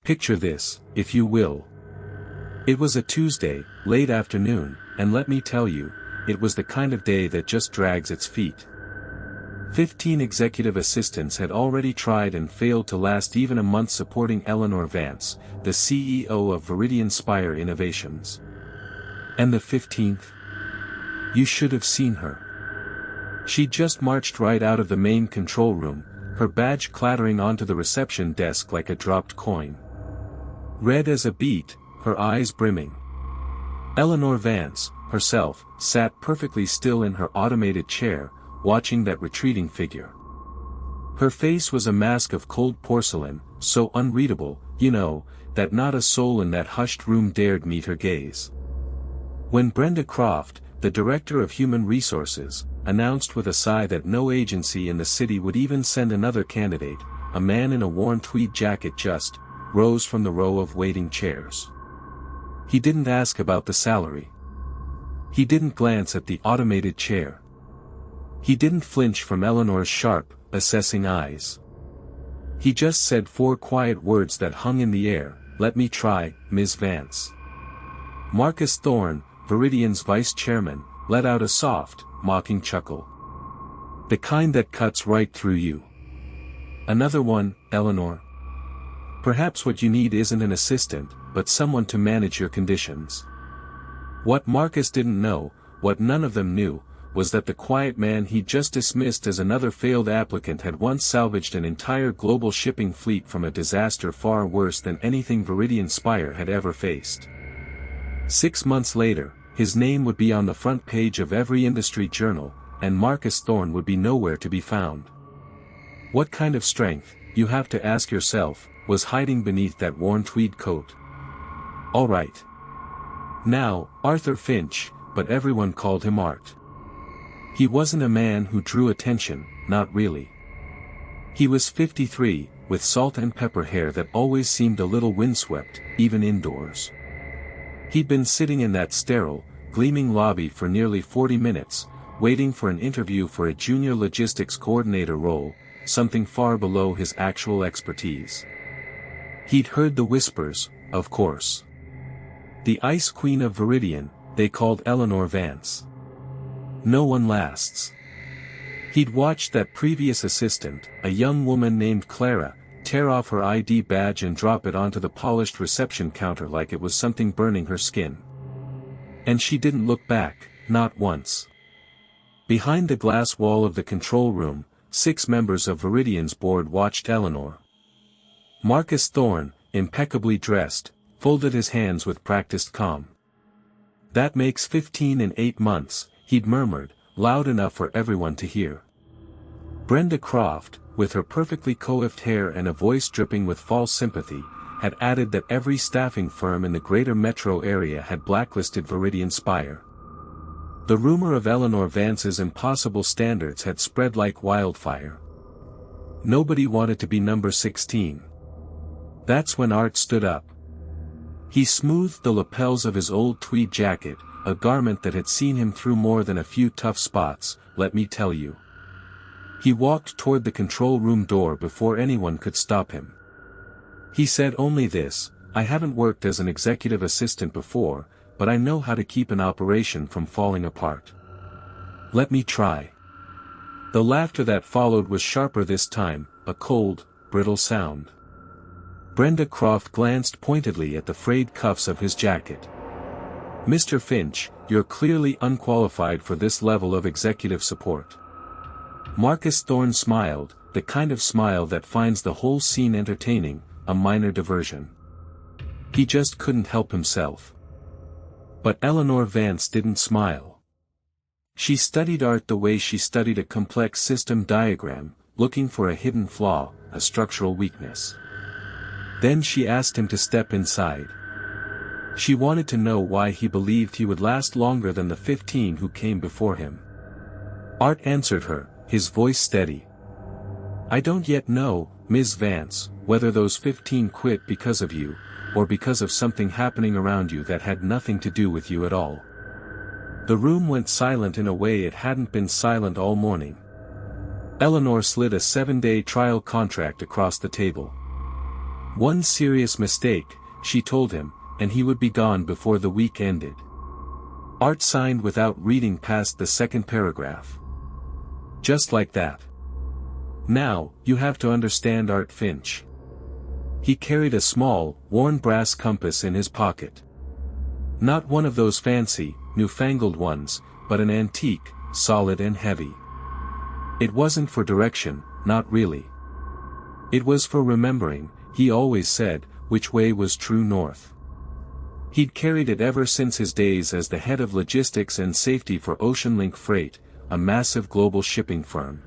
Picture this, if you will. It was a Tuesday, late afternoon, and let me tell you, it was the kind of day that just drags its feet. 15 executive assistants had already tried and failed to last even a month supporting Eleanor Vance, the CEO of Veridian Spire Innovations. And the 15th? You should have seen her. She just marched right out of the main control room, her badge clattering onto the reception desk like a dropped coin. Red as a beet, her eyes brimming. Eleanor Vance, herself, sat perfectly still in her automated chair, watching that retreating figure. Her face was a mask of cold porcelain, so unreadable, you know, that not a soul in that hushed room dared meet her gaze. When Brenda Croft, the Director of Human Resources, announced with a sigh that no agency in the city would even send another candidate, a man in a worn tweed jacket just rose from the row of waiting chairs. He didn't ask about the salary. He didn't glance at the automated chair. He didn't flinch from Eleanor's sharp, assessing eyes. He just said 4 quiet words that hung in the air, "Let me try, Ms. Vance." Marcus Thorne, Veridian's vice chairman, let out a soft, mocking chuckle. The kind that cuts right through you. Another one, Eleanor. Perhaps what you need isn't an assistant, but someone to manage your conditions. What Marcus didn't know, what none of them knew, was that the quiet man he just dismissed as another failed applicant had once salvaged an entire global shipping fleet from a disaster far worse than anything Veridian Spire had ever faced. 6 months later, his name would be on the front page of every industry journal, and Marcus Thorne would be nowhere to be found. What kind of strength, you have to ask yourself, was hiding beneath that worn tweed coat? All right. Now, Arthur Finch, but everyone called him Art. He wasn't a man who drew attention, not really. He was 53, with salt and pepper hair that always seemed a little windswept, even indoors. He'd been sitting in that sterile, gleaming lobby for nearly 40 minutes, waiting for an interview for a junior logistics coordinator role, something far below his actual expertise. He'd heard the whispers, of course. The Ice Queen of Veridian, they called Eleanor Vance. No one lasts. He'd watched that previous assistant, a young woman named Clara, tear off her ID badge and drop it onto the polished reception counter like it was something burning her skin. And she didn't look back, not once. Behind the glass wall of the control room, 6 members of Veridian's board watched Eleanor. Marcus Thorne, impeccably dressed, folded his hands with practiced calm. That makes 15 in 8 months, he'd murmured, loud enough for everyone to hear. Brenda Croft, with her perfectly coiffed hair and a voice dripping with false sympathy, had added that every staffing firm in the greater metro area had blacklisted Veridian Spire. The rumor of Eleanor Vance's impossible standards had spread like wildfire. Nobody wanted to be number 16. That's when Art stood up. He smoothed the lapels of his old tweed jacket, a garment that had seen him through more than a few tough spots, let me tell you. He walked toward the control room door before anyone could stop him. He said only this, "I haven't worked as an executive assistant before, but I know how to keep an operation from falling apart. Let me try." The laughter that followed was sharper this time, a cold, brittle sound. Brenda Croft glanced pointedly at the frayed cuffs of his jacket. "Mr. Finch, you're clearly unqualified for this level of executive support." Marcus Thorne smiled, the kind of smile that finds the whole scene entertaining, a minor diversion. He just couldn't help himself. But Eleanor Vance didn't smile. She studied Art the way she studied a complex system diagram, looking for a hidden flaw, a structural weakness. Then she asked him to step inside. She wanted to know why he believed he would last longer than the 15 who came before him. Art answered her, his voice steady. "I don't yet know, Ms. Vance, whether those 15 quit because of you, or because of something happening around you that had nothing to do with you at all." The room went silent in a way it hadn't been silent all morning. Eleanor slid a 7-day trial contract across the table. One serious mistake, she told him, and he would be gone before the week ended. Art signed without reading past the second paragraph. Just like that. Now, you have to understand Art Finch. He carried a small, worn brass compass in his pocket. Not one of those fancy, newfangled ones, but an antique, solid and heavy. It wasn't for direction, not really. It was for remembering, he always said, which way was true north. He'd carried it ever since his days as the head of logistics and safety for OceanLink Freight, a massive global shipping firm.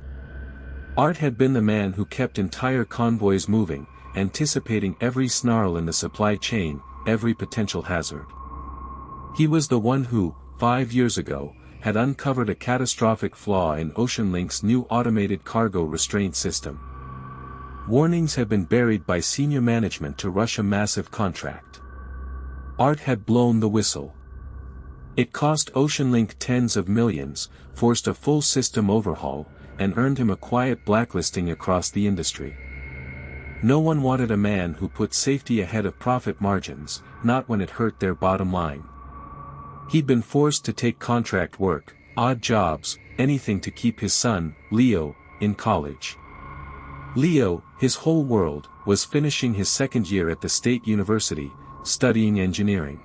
Art had been the man who kept entire convoys moving, anticipating every snarl in the supply chain, every potential hazard. He was the one who, 5 years ago, had uncovered a catastrophic flaw in OceanLink's new automated cargo restraint system. Warnings had been buried by senior management to rush a massive contract. Art had blown the whistle. It cost OceanLink tens of millions, forced a full system overhaul, and earned him a quiet blacklisting across the industry. No one wanted a man who put safety ahead of profit margins, not when it hurt their bottom line. He'd been forced to take contract work, odd jobs, anything to keep his son, Leo, in college. Leo, his whole world, was finishing his second year at the state university, studying engineering.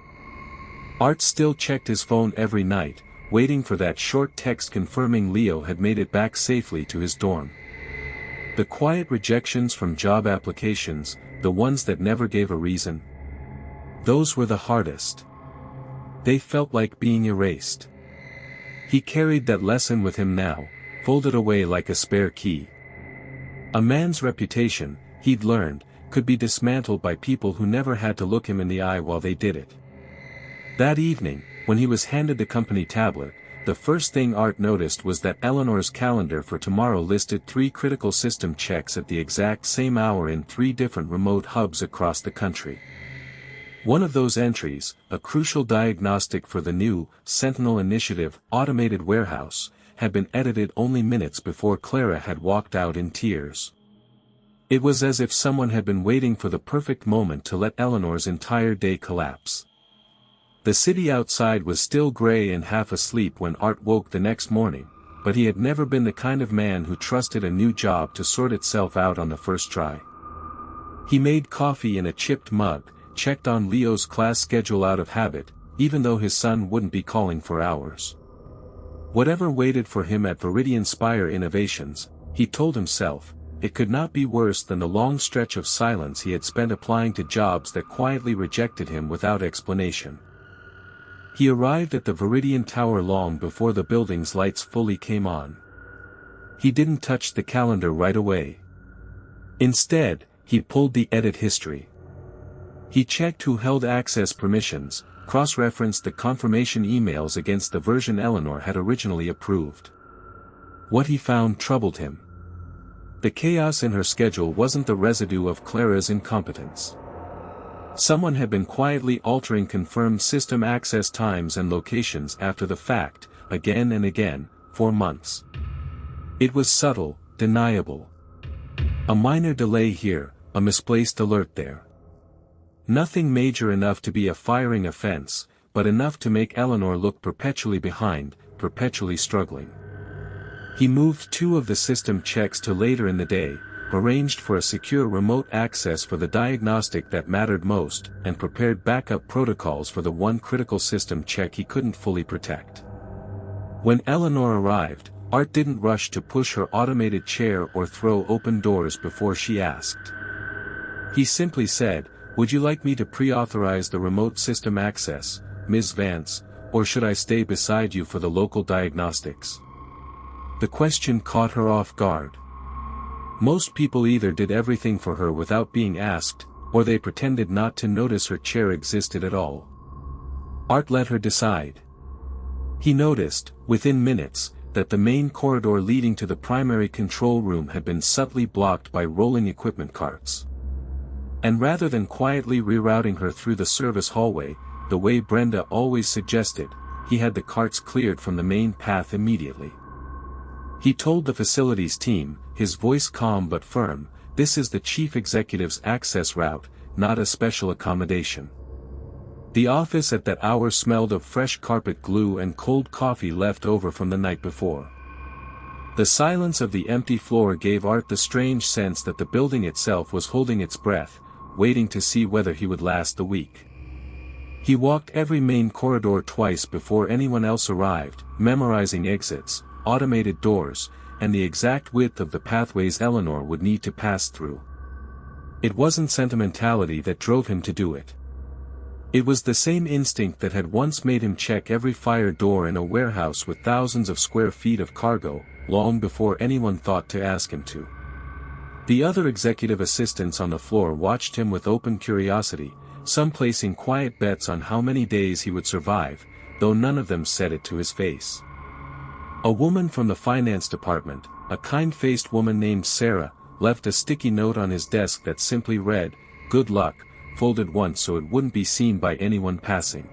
Art still checked his phone every night, waiting for that short text confirming Leo had made it back safely to his dorm. The quiet rejections from job applications, the ones that never gave a reason. Those were the hardest. They felt like being erased. He carried that lesson with him now, folded away like a spare key. A man's reputation, he'd learned, could be dismantled by people who never had to look him in the eye while they did it. That evening, when he was handed the company tablet, the first thing Art noticed was that Eleanor's calendar for tomorrow listed 3 critical system checks at the exact same hour in 3 different remote hubs across the country. One of those entries, a crucial diagnostic for the new Sentinel Initiative automated warehouse, had been edited only minutes before Clara had walked out in tears. It was as if someone had been waiting for the perfect moment to let Eleanor's entire day collapse. The city outside was still gray and half asleep when Art woke the next morning, but he had never been the kind of man who trusted a new job to sort itself out on the first try. He made coffee in a chipped mug, checked on Leo's class schedule out of habit, even though his son wouldn't be calling for hours. Whatever waited for him at Veridian Spire Innovations, he told himself, it could not be worse than the long stretch of silence he had spent applying to jobs that quietly rejected him without explanation. He arrived at the Veridian Tower long before the building's lights fully came on. He didn't touch the calendar right away. Instead, he pulled the edit history. He checked who held access permissions, cross-referenced the confirmation emails against the version Eleanor had originally approved. What he found troubled him. The chaos in her schedule wasn't the residue of Clara's incompetence. Someone had been quietly altering confirmed system access times and locations after the fact, again and again, for months. It was subtle, deniable. A minor delay here, a misplaced alert there. Nothing major enough to be a firing offense, but enough to make Eleanor look perpetually behind, perpetually struggling. He moved 2 of the system checks to later in the day, arranged for a secure remote access for the diagnostic that mattered most, and prepared backup protocols for the one critical system check he couldn't fully protect. When Eleanor arrived, Art didn't rush to push her automated chair or throw open doors before she asked. He simply said, "Would you like me to pre-authorize the remote system access, Ms. Vance, or should I stay beside you for the local diagnostics?" The question caught her off guard. Most people either did everything for her without being asked, or they pretended not to notice her chair existed at all. Art let her decide. He noticed, within minutes, that the main corridor leading to the primary control room had been subtly blocked by rolling equipment carts. And rather than quietly rerouting her through the service hallway, the way Brenda always suggested, he had the carts cleared from the main path immediately. He told the facilities team, his voice calm but firm, "This is the chief executive's access route, not a special accommodation. The office at that hour smelled of fresh carpet glue and cold coffee left over from the night before. The silence of the empty floor gave Art the strange sense that the building itself was holding its breath, waiting to see whether he would last the week. He walked every main corridor twice before anyone else arrived, memorizing exits, automated doors, and the exact width of the pathways Eleanor would need to pass through. It wasn't sentimentality that drove him to do it. It was the same instinct that had once made him check every fire door in a warehouse with thousands of square feet of cargo, long before anyone thought to ask him to. The other executive assistants on the floor watched him with open curiosity, some placing quiet bets on how many days he would survive, though none of them said it to his face. A woman from the finance department, a kind-faced woman named Sarah, left a sticky note on his desk that simply read, "Good luck," folded once so it wouldn't be seen by anyone passing.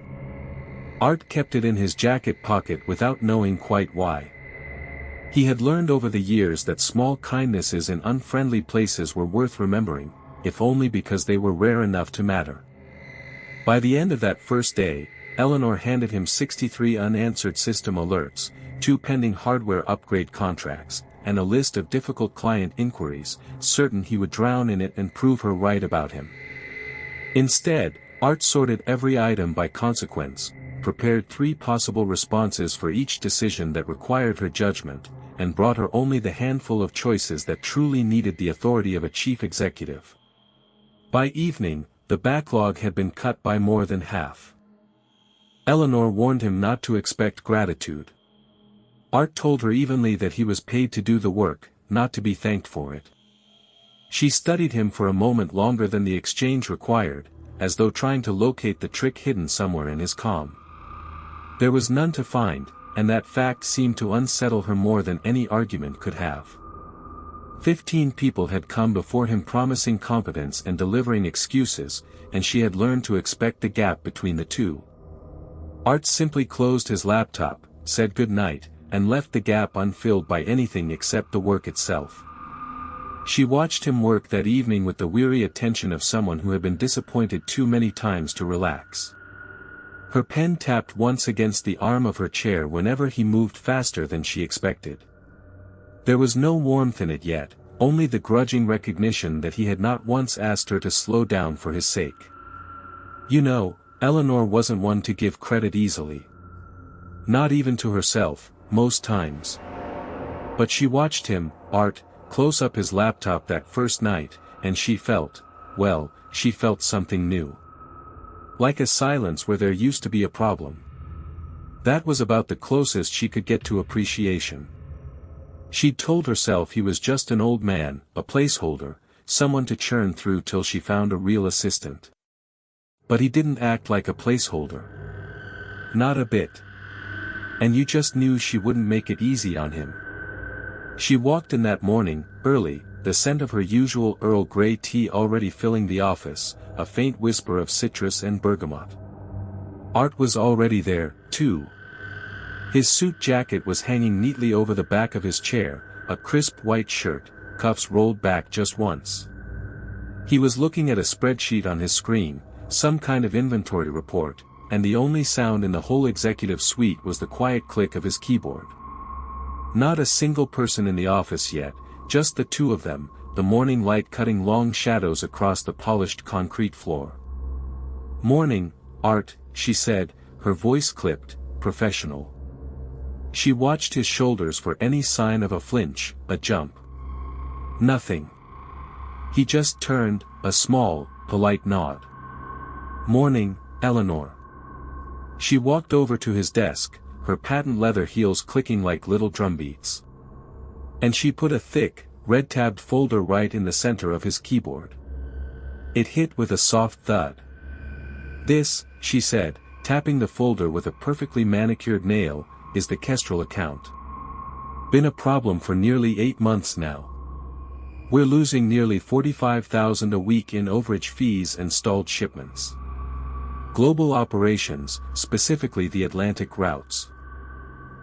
Art kept it in his jacket pocket without knowing quite why. He had learned over the years that small kindnesses in unfriendly places were worth remembering, if only because they were rare enough to matter. By the end of that first day, Eleanor handed him 63 unanswered system alerts, 2 pending hardware upgrade contracts, and a list of difficult client inquiries, certain he would drown in it and prove her right about him. Instead, Art sorted every item by consequence, prepared 3 possible responses for each decision that required her judgment, and brought her only the handful of choices that truly needed the authority of a chief executive. By evening, the backlog had been cut by more than half. Eleanor warned him not to expect gratitude. Art told her evenly that he was paid to do the work, not to be thanked for it. She studied him for a moment longer than the exchange required, as though trying to locate the trick hidden somewhere in his calm. There was none to find, and that fact seemed to unsettle her more than any argument could have. 15 people had come before him promising competence and delivering excuses, and she had learned to expect the gap between the two. Art simply closed his laptop, said good night, and left the gap unfilled by anything except the work itself. She watched him work that evening with the weary attention of someone who had been disappointed too many times to relax. Her pen tapped once against the arm of her chair whenever he moved faster than she expected. There was no warmth in it yet, only the grudging recognition that he had not once asked her to slow down for his sake. You know, Eleanor wasn't one to give credit easily. Not even to herself, most times. But she watched him, Art, close up his laptop that first night, and she felt something new. Like a silence where there used to be a problem. That was about the closest she could get to appreciation. She'd told herself he was just an old man, a placeholder, someone to churn through till she found a real assistant. But he didn't act like a placeholder. Not a bit. And you just knew she wouldn't make it easy on him. She walked in that morning, early, the scent of her usual Earl Grey tea already filling the office, a faint whisper of citrus and bergamot. Art was already there, too. His suit jacket was hanging neatly over the back of his chair, a crisp white shirt, cuffs rolled back just once. He was looking at a spreadsheet on his screen, some kind of inventory report, and the only sound in the whole executive suite was the quiet click of his keyboard. Not a single person in the office yet, just the two of them, the morning light cutting long shadows across the polished concrete floor. "Morning, Art," she said, her voice clipped, professional. She watched his shoulders for any sign of a flinch, a jump. Nothing. He just turned, a small, polite nod. "Morning, Eleanor." She walked over to his desk, her patent leather heels clicking like little drumbeats. And she put a thick, red-tabbed folder right in the center of his keyboard. It hit with a soft thud. "This," she said, tapping the folder with a perfectly manicured nail, "is the Kestrel account. Been a problem for nearly 8 months now. We're losing nearly $45,000 a week in overage fees and stalled shipments. Global operations, specifically the Atlantic routes.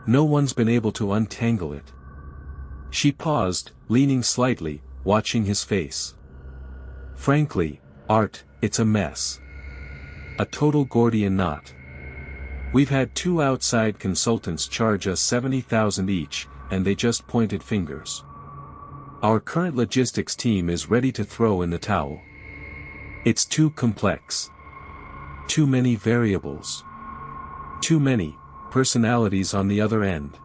No one's been able to untangle it." She paused, leaning slightly, watching his face. "Frankly, Art, it's a mess. A total Gordian knot. We've had 2 outside consultants charge us $70,000 each, and they just pointed fingers. Our current logistics team is ready to throw in the towel. It's too complex. Too many variables. Too many personalities on the other end.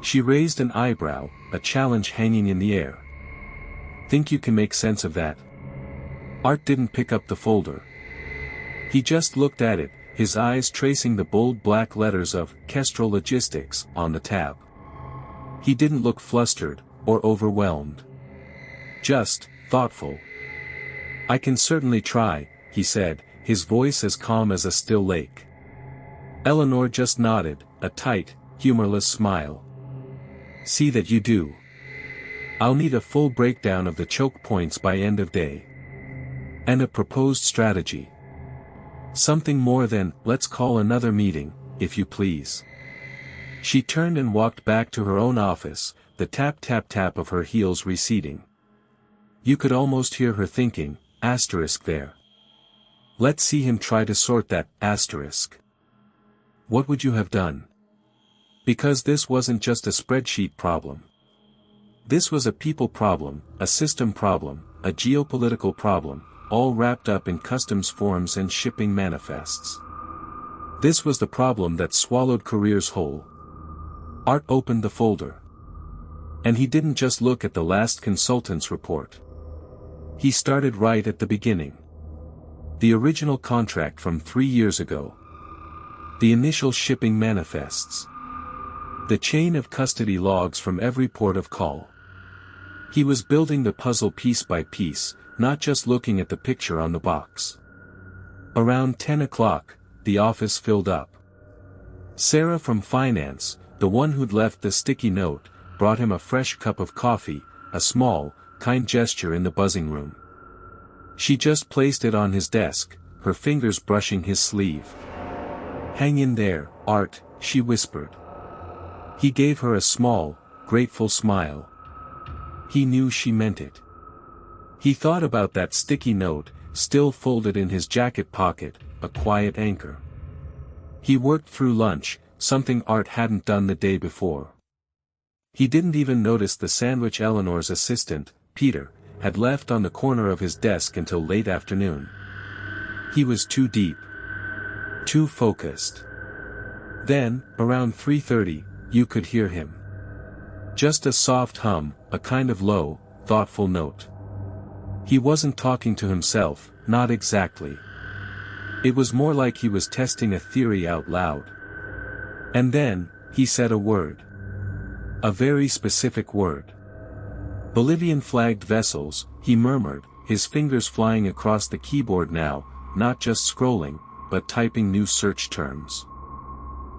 She raised an eyebrow, a challenge hanging in the air. Think you can make sense of that? Art didn't pick up the folder. He just looked at it, his eyes tracing the bold black letters of Kestrel Logistics on the tab. He didn't look flustered, or overwhelmed. Just thoughtful. I can certainly try, he said, his voice as calm as a still lake. Eleanor just nodded, a tight, humorless smile. See that you do. I'll need a full breakdown of the choke points by end of day. And a proposed strategy. Something more than, let's call another meeting, if you please. She turned and walked back to her own office, the tap-tap-tap of her heels receding. You could almost hear her thinking, asterisk there. Let's see him try to sort that, asterisk. What would you have done? Because this wasn't just a spreadsheet problem. This was a people problem, a system problem, a geopolitical problem, all wrapped up in customs forms and shipping manifests. This was the problem that swallowed careers whole. Art opened the folder. And he didn't just look at the last consultant's report. He started right at the beginning. The original contract from 3 years ago. The initial shipping manifests. The chain of custody logs from every port of call. He was building the puzzle piece by piece, not just looking at the picture on the box. Around 10 o'clock, the office filled up. Sarah from finance, the one who'd left the sticky note, brought him a fresh cup of coffee, a small, kind gesture in the buzzing room. She just placed it on his desk, her fingers brushing his sleeve. Hang in there, Art, she whispered. He gave her a small, grateful smile. He knew she meant it. He thought about that sticky note, still folded in his jacket pocket, a quiet anchor. He worked through lunch, something Art hadn't done the day before. He didn't even notice the sandwich Eleanor's assistant, Peter, had left on the corner of his desk until late afternoon. He was too deep. Too focused. Then, around 3:30, you could hear him. Just a soft hum, a kind of low, thoughtful note. He wasn't talking to himself, not exactly. It was more like he was testing a theory out loud. And then, he said a word. A very specific word. Bolivian-flagged vessels, he murmured, his fingers flying across the keyboard now, not just scrolling, but typing new search terms.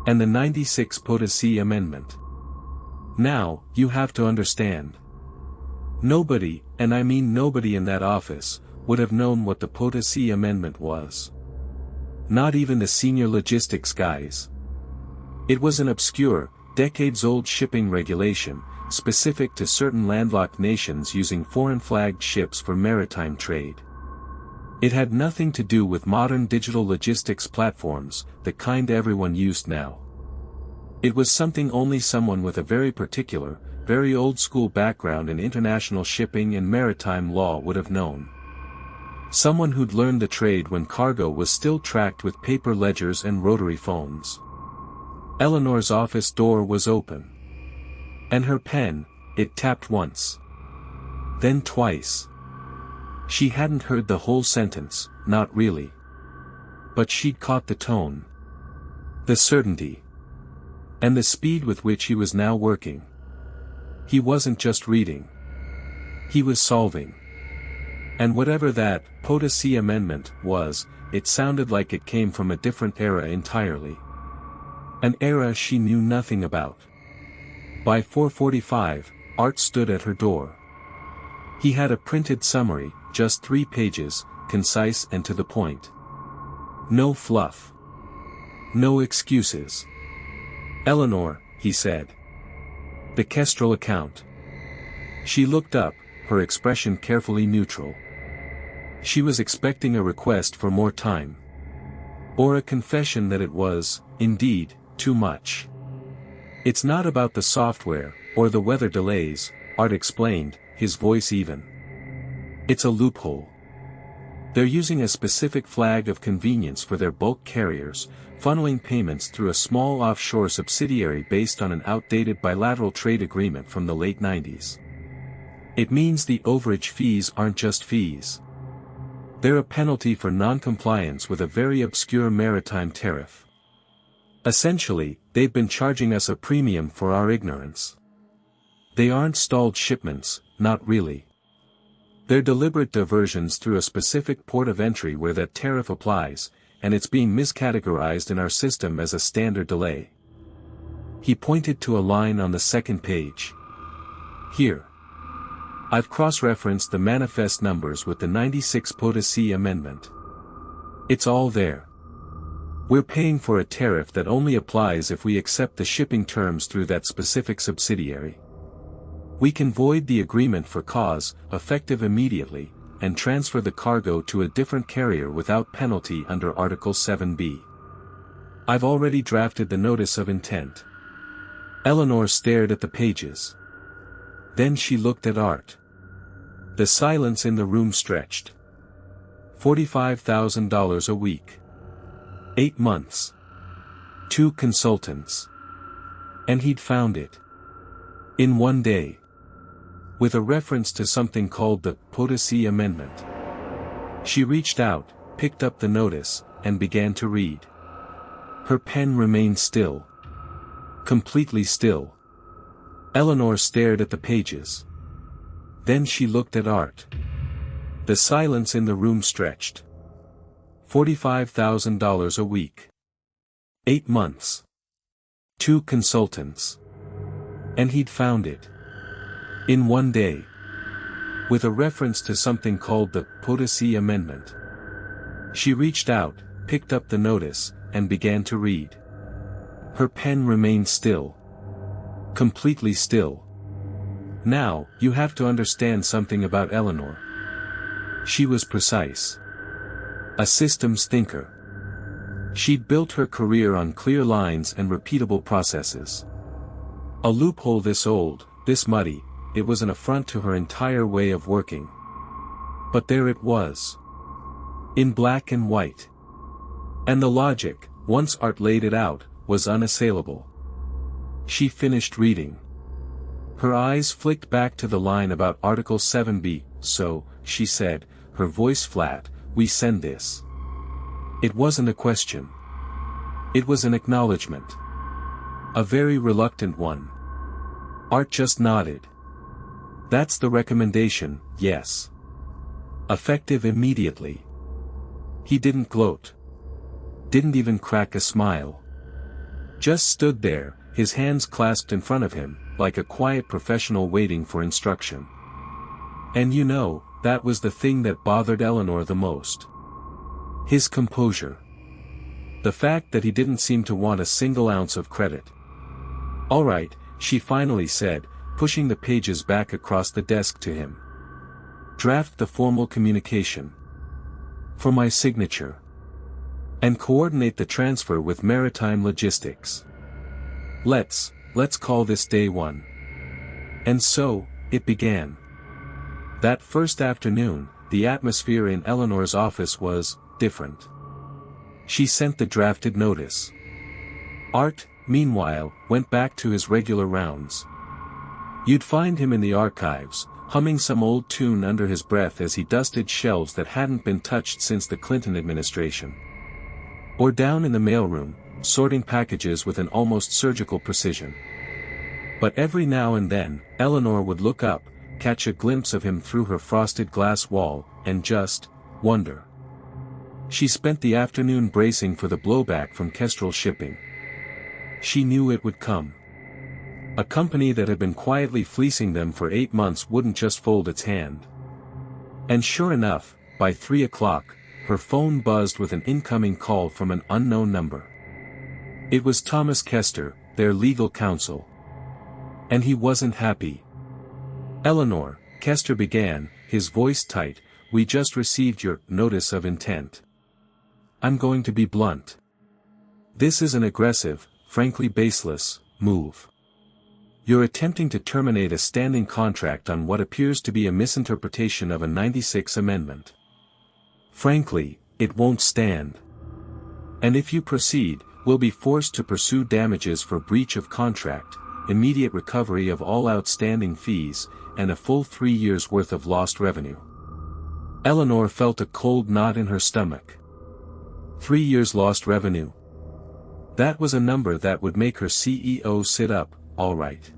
And the 96 Potosi Amendment. Now, you have to understand. Nobody, and I mean nobody in that office, would have known what the Potosi Amendment was. Not even the senior logistics guys. It was an obscure, decades-old shipping regulation, specific to certain landlocked nations using foreign-flagged ships for maritime trade. It had nothing to do with modern digital logistics platforms, the kind everyone used now. It was something only someone with a very particular, very old-school background in international shipping and maritime law would have known. Someone who'd learned the trade when cargo was still tracked with paper ledgers and rotary phones. Eleanor's office door was open. And her pen, it tapped once. Then twice. She hadn't heard the whole sentence, not really. But she'd caught the tone. The certainty. And the speed with which he was now working. He wasn't just reading. He was solving. And whatever that Potosi Amendment was, it sounded like it came from a different era entirely. An era she knew nothing about. By 4:45, Art stood at her door. He had a printed summary, just 3 pages, concise and to the point. No fluff. No excuses. Eleanor, he said. The Kestrel account. She looked up, her expression carefully neutral. She was expecting a request for more time. Or a confession that it was, indeed, too much. It's not about the software, or the weather delays, Art explained, his voice even. It's a loophole. They're using a specific flag of convenience for their bulk carriers, funneling payments through a small offshore subsidiary based on an outdated bilateral trade agreement from the late 90s. It means the overage fees aren't just fees. They're a penalty for non-compliance with a very obscure maritime tariff. Essentially, they've been charging us a premium for our ignorance. They aren't stalled shipments, not really. They're deliberate diversions through a specific port of entry where that tariff applies, and it's being miscategorized in our system as a standard delay. He pointed to a line on the second page. Here. I've cross-referenced the manifest numbers with the 96 POTA-C amendment. It's all there. We're paying for a tariff that only applies if we accept the shipping terms through that specific subsidiary. We can void the agreement for cause, effective immediately, and transfer the cargo to a different carrier without penalty under Article 7b. I've already drafted the notice of intent. Eleanor stared at the pages. Then she looked at Art. The silence in the room stretched. $45,000 a week. 8 months. 2 consultants. And he'd found it. In one day. With a reference to something called the POTA-C amendment. She reached out, picked up the notice, and began to read. Her pen remained still. Completely still. Eleanor stared at the pages. Then she looked at Art. The silence in the room stretched. $45,000 a week. 8 months. 2 consultants. And he'd found it. In one day. With a reference to something called the POTA-C amendment. She reached out, picked up the notice, and began to read. Her pen remained still. Completely still. Now, you have to understand something about Eleanor. She was precise. A systems thinker. She'd built her career on clear lines and repeatable processes. A loophole this old, this muddy, it was an affront to her entire way of working. But there it was. In black and white. And the logic, once Art laid it out, was unassailable. She finished reading. Her eyes flicked back to the line about Article 7b, so, she said, her voice flat, we send this. It wasn't a question. It was an acknowledgement. A very reluctant one. Art just nodded. That's the recommendation, yes. Effective immediately. He didn't gloat. Didn't even crack a smile. Just stood there, his hands clasped in front of him, like a quiet professional waiting for instruction. And you know, that was the thing that bothered Eleanor the most. His composure. The fact that he didn't seem to want a single ounce of credit. All right, she finally said, pushing the pages back across the desk to him. Draft the formal communication. For my signature. And coordinate the transfer with maritime logistics. Let's call this day 1. And so, it began. That first afternoon, the atmosphere in Eleanor's office was different. She sent the drafted notice. Art, meanwhile, went back to his regular rounds. You'd find him in the archives, humming some old tune under his breath as he dusted shelves that hadn't been touched since the Clinton administration. Or down in the mailroom, sorting packages with an almost surgical precision. But every now and then, Eleanor would look up, catch a glimpse of him through her frosted glass wall, and just wonder. She spent the afternoon bracing for the blowback from Kestrel Shipping. She knew it would come. A company that had been quietly fleecing them for 8 months wouldn't just fold its hand. And sure enough, by 3 o'clock, her phone buzzed with an incoming call from an unknown number. It was Thomas Kester, their legal counsel. And he wasn't happy. Eleanor, Kester began, his voice tight, we just received your notice of intent. I'm going to be blunt. This is an aggressive, frankly baseless, move. You're attempting to terminate a standing contract on what appears to be a misinterpretation of a 96 amendment. Frankly, it won't stand. And if you proceed, we'll be forced to pursue damages for breach of contract, immediate recovery of all outstanding fees, and a full 3 years' worth of lost revenue. Eleanor felt a cold knot in her stomach. 3 years lost revenue. That was a number that would make her CEO sit up, all right.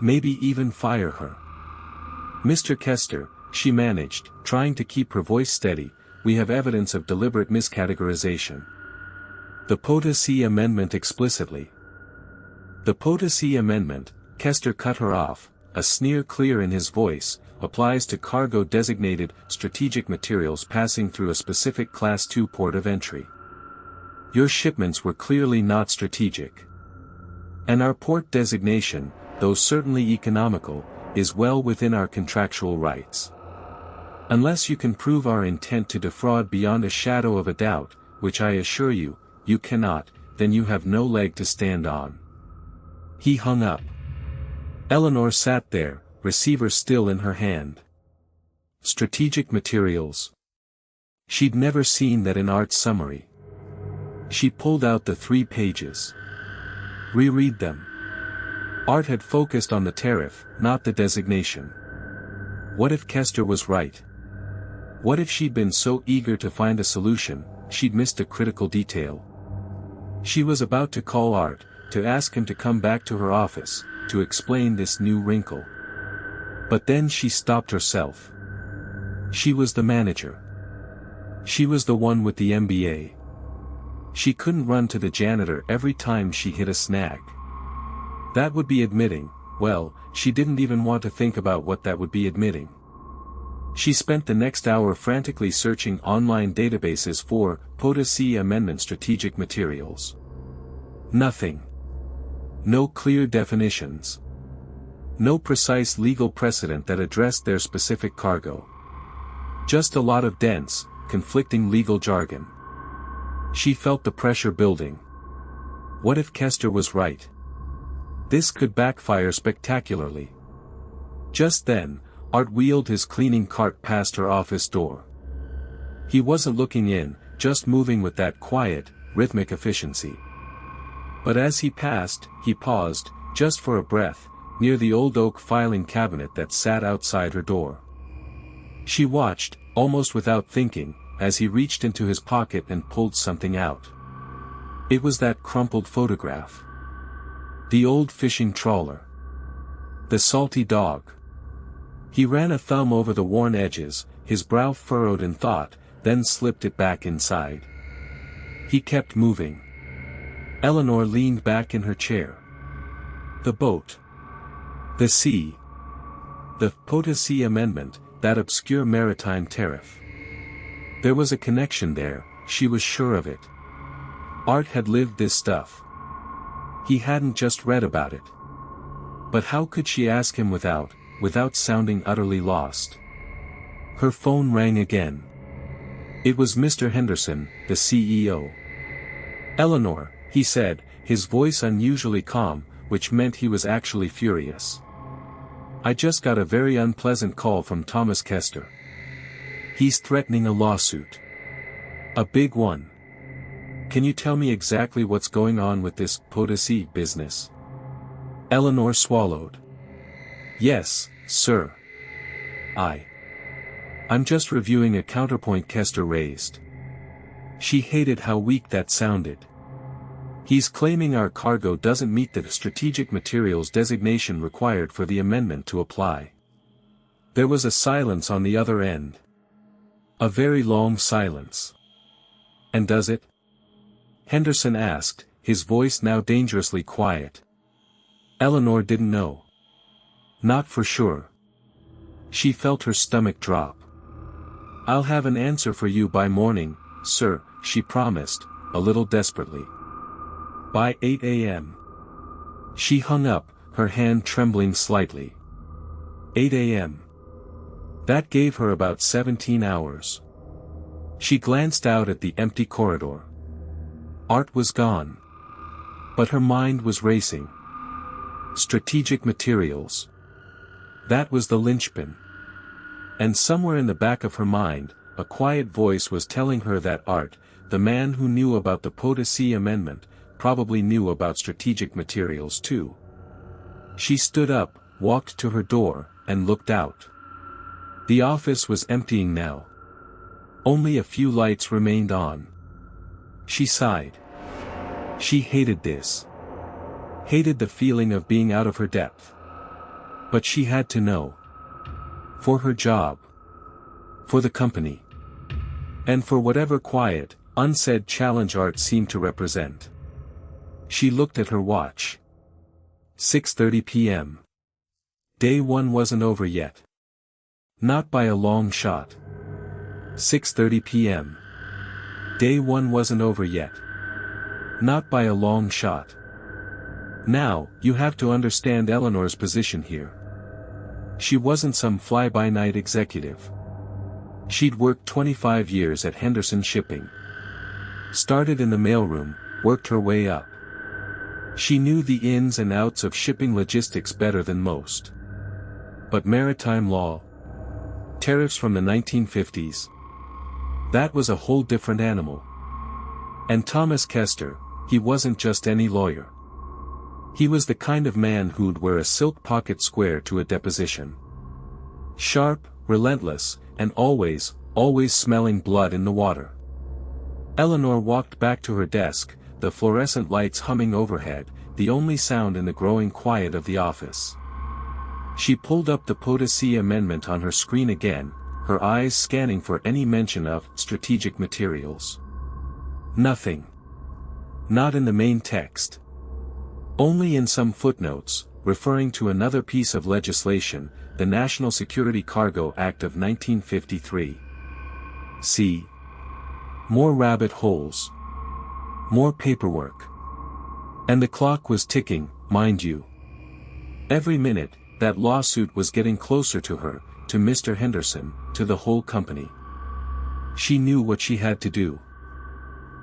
Maybe even fire her. Mr. Kester, she managed, trying to keep her voice steady, we have evidence of deliberate miscategorization. The POTA-C amendment explicitly. The POTA-C amendment, Kester cut her off, a sneer clear in his voice, applies to cargo designated strategic materials passing through a specific Class 2 port of entry. Your shipments were clearly not strategic. And our port designation, though certainly economical, is well within our contractual rights. Unless you can prove our intent to defraud beyond a shadow of a doubt, which I assure you, you cannot, then you have no leg to stand on. He hung up. Eleanor sat there, receiver still in her hand. Strategic materials. She'd never seen that in Art's summary. She pulled out the 3 pages. Reread them. Art had focused on the tariff, not the designation. What if Kester was right? What if she'd been so eager to find a solution, she'd missed a critical detail? She was about to call Art, to ask him to come back to her office, to explain this new wrinkle. But then she stopped herself. She was the manager. She was the one with the MBA. She couldn't run to the janitor every time she hit a snag. That would be admitting, well, she didn't even want to think about what that would be admitting. She spent the next hour frantically searching online databases for POTA-C amendment strategic materials. Nothing. No clear definitions. No precise legal precedent that addressed their specific cargo. Just a lot of dense, conflicting legal jargon. She felt the pressure building. What if Kester was right? This could backfire spectacularly. Just then, Art wheeled his cleaning cart past her office door. He wasn't looking in, just moving with that quiet, rhythmic efficiency. But as he passed, he paused, just for a breath, near the old oak filing cabinet that sat outside her door. She watched, almost without thinking, as he reached into his pocket and pulled something out. It was that crumpled photograph. The old fishing trawler. The salty dog. He ran a thumb over the worn edges, his brow furrowed in thought, then slipped it back inside. He kept moving. Eleanor leaned back in her chair. The boat. The sea. The POTA-C amendment, that obscure maritime tariff. There was a connection there, she was sure of it. Art had lived this stuff. He hadn't just read about it. But how could she ask him without sounding utterly lost? Her phone rang again. It was Mr. Henderson, the CEO. Eleanor, he said, his voice unusually calm, which meant he was actually furious. I just got a very unpleasant call from Thomas Kester. He's threatening a lawsuit. A big one. Can you tell me exactly what's going on with this POTA-C business? Eleanor swallowed. Yes, sir. I'm just reviewing a counterpoint Kester raised. She hated how weak that sounded. He's claiming our cargo doesn't meet the strategic materials designation required for the amendment to apply. There was a silence on the other end. A very long silence. And does it? Henderson asked, his voice now dangerously quiet. Eleanor didn't know. Not for sure. She felt her stomach drop. I'll have an answer for you by morning, sir, she promised, a little desperately. By 8 a.m. She hung up, her hand trembling slightly. 8 a.m. That gave her about 17 hours. She glanced out at the empty corridor. Art was gone. But her mind was racing. Strategic materials. That was the linchpin. And somewhere in the back of her mind, a quiet voice was telling her that Art, the man who knew about the POTUS amendment, probably knew about strategic materials too. She stood up, walked to her door, and looked out. The office was emptying now. Only a few lights remained on. She sighed. She hated this. Hated the feeling of being out of her depth. But she had to know. For her job. For the company. And for whatever quiet, unsaid challenge Art seemed to represent. She looked at her watch. 6:30 p.m. Day one wasn't over yet. Not by a long shot. 6:30 p.m. Day one wasn't over yet. Not by a long shot. Now, you have to understand Eleanor's position here. She wasn't some fly-by-night executive. She'd worked 25 years at Henderson Shipping. Started in the mailroom, worked her way up. She knew the ins and outs of shipping logistics better than most. But maritime law, tariffs from the 1950s, that was a whole different animal. And Thomas Kester, he wasn't just any lawyer. He was the kind of man who'd wear a silk pocket square to a deposition. Sharp, relentless, and always smelling blood in the water. Eleanor walked back to her desk, the fluorescent lights humming overhead, the only sound in the growing quiet of the office. She pulled up the POTUS amendment on her screen again, her eyes scanning for any mention of strategic materials. Nothing. Not in the main text. Only in some footnotes, referring to another piece of legislation, the National Security Cargo Act of 1953. See. More rabbit holes. More paperwork. And the clock was ticking, mind you. Every minute, that lawsuit was getting closer to her, to Mr. Henderson, to the whole company. She knew what she had to do.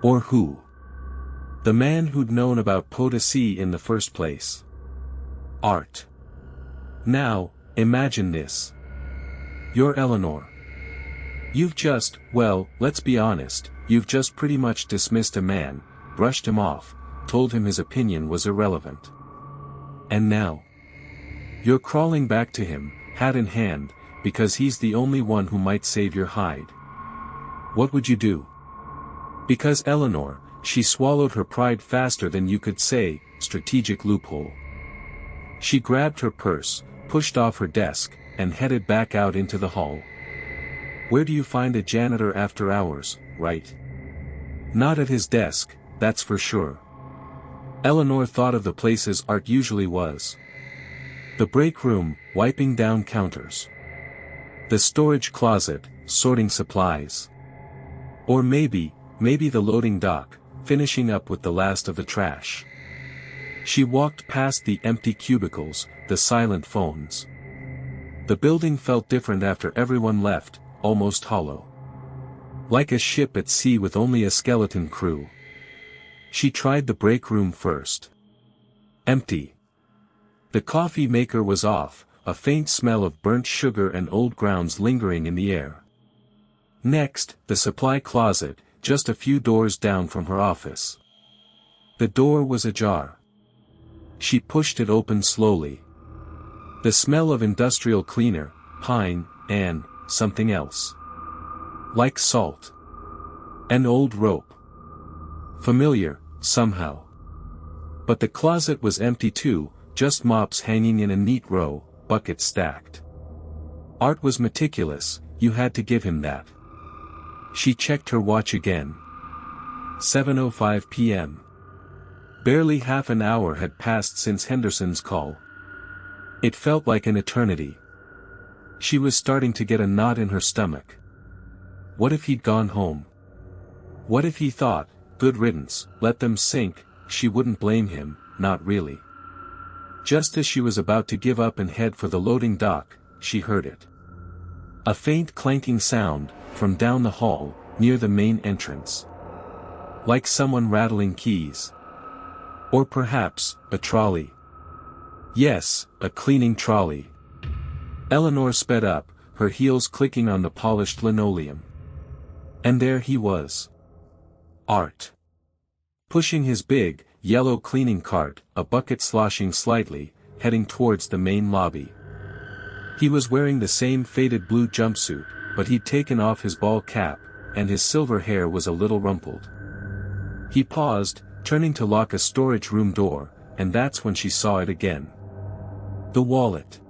Or who. The man who'd known about POTUS in the first place. Art. Now, imagine this. You're Eleanor. You've just, well, let's be honest, you've just pretty much dismissed a man, brushed him off, told him his opinion was irrelevant. And now, you're crawling back to him, hat in hand, because he's the only one who might save your hide. What would you do? Because Eleanor, she swallowed her pride faster than you could say, strategic loophole. She grabbed her purse, pushed off her desk, and headed back out into the hall. Where do you find a janitor after hours, right? Not at his desk, that's for sure. Eleanor thought of the places Art usually was. The break room, wiping down counters. The storage closet, sorting supplies. Or maybe the loading dock, finishing up with the last of the trash. She walked past the empty cubicles, the silent phones. The building felt different after everyone left, almost hollow. Like a ship at sea with only a skeleton crew. She tried the break room first. Empty. The coffee maker was off, a faint smell of burnt sugar and old grounds lingering in the air. Next, the supply closet, just a few doors down from her office. The door was ajar. She pushed it open slowly. The smell of industrial cleaner, pine, and something else. Like salt. An old rope. Familiar, somehow. But the closet was empty too, just mops hanging in a neat row, buckets stacked. Art was meticulous, you had to give him that. She checked her watch again. 7:05 p.m. Barely half an hour had passed since Henderson's call. It felt like an eternity. She was starting to get a knot in her stomach. What if he'd gone home? What if he thought, good riddance, let them sink? She wouldn't blame him, not really. Just as she was about to give up and head for the loading dock, she heard it. A faint clanking sound, from down the hall, near the main entrance. Like someone rattling keys. Or perhaps, a trolley. Yes, a cleaning trolley. Eleanor sped up, her heels clicking on the polished linoleum. And there he was. Art. Pushing his big, yellow cleaning cart, a bucket sloshing slightly, heading towards the main lobby. He was wearing the same faded blue jumpsuit, but he'd taken off his ball cap, and his silver hair was a little rumpled. He paused, turning to lock a storage room door, and that's when she saw it again. The wallet.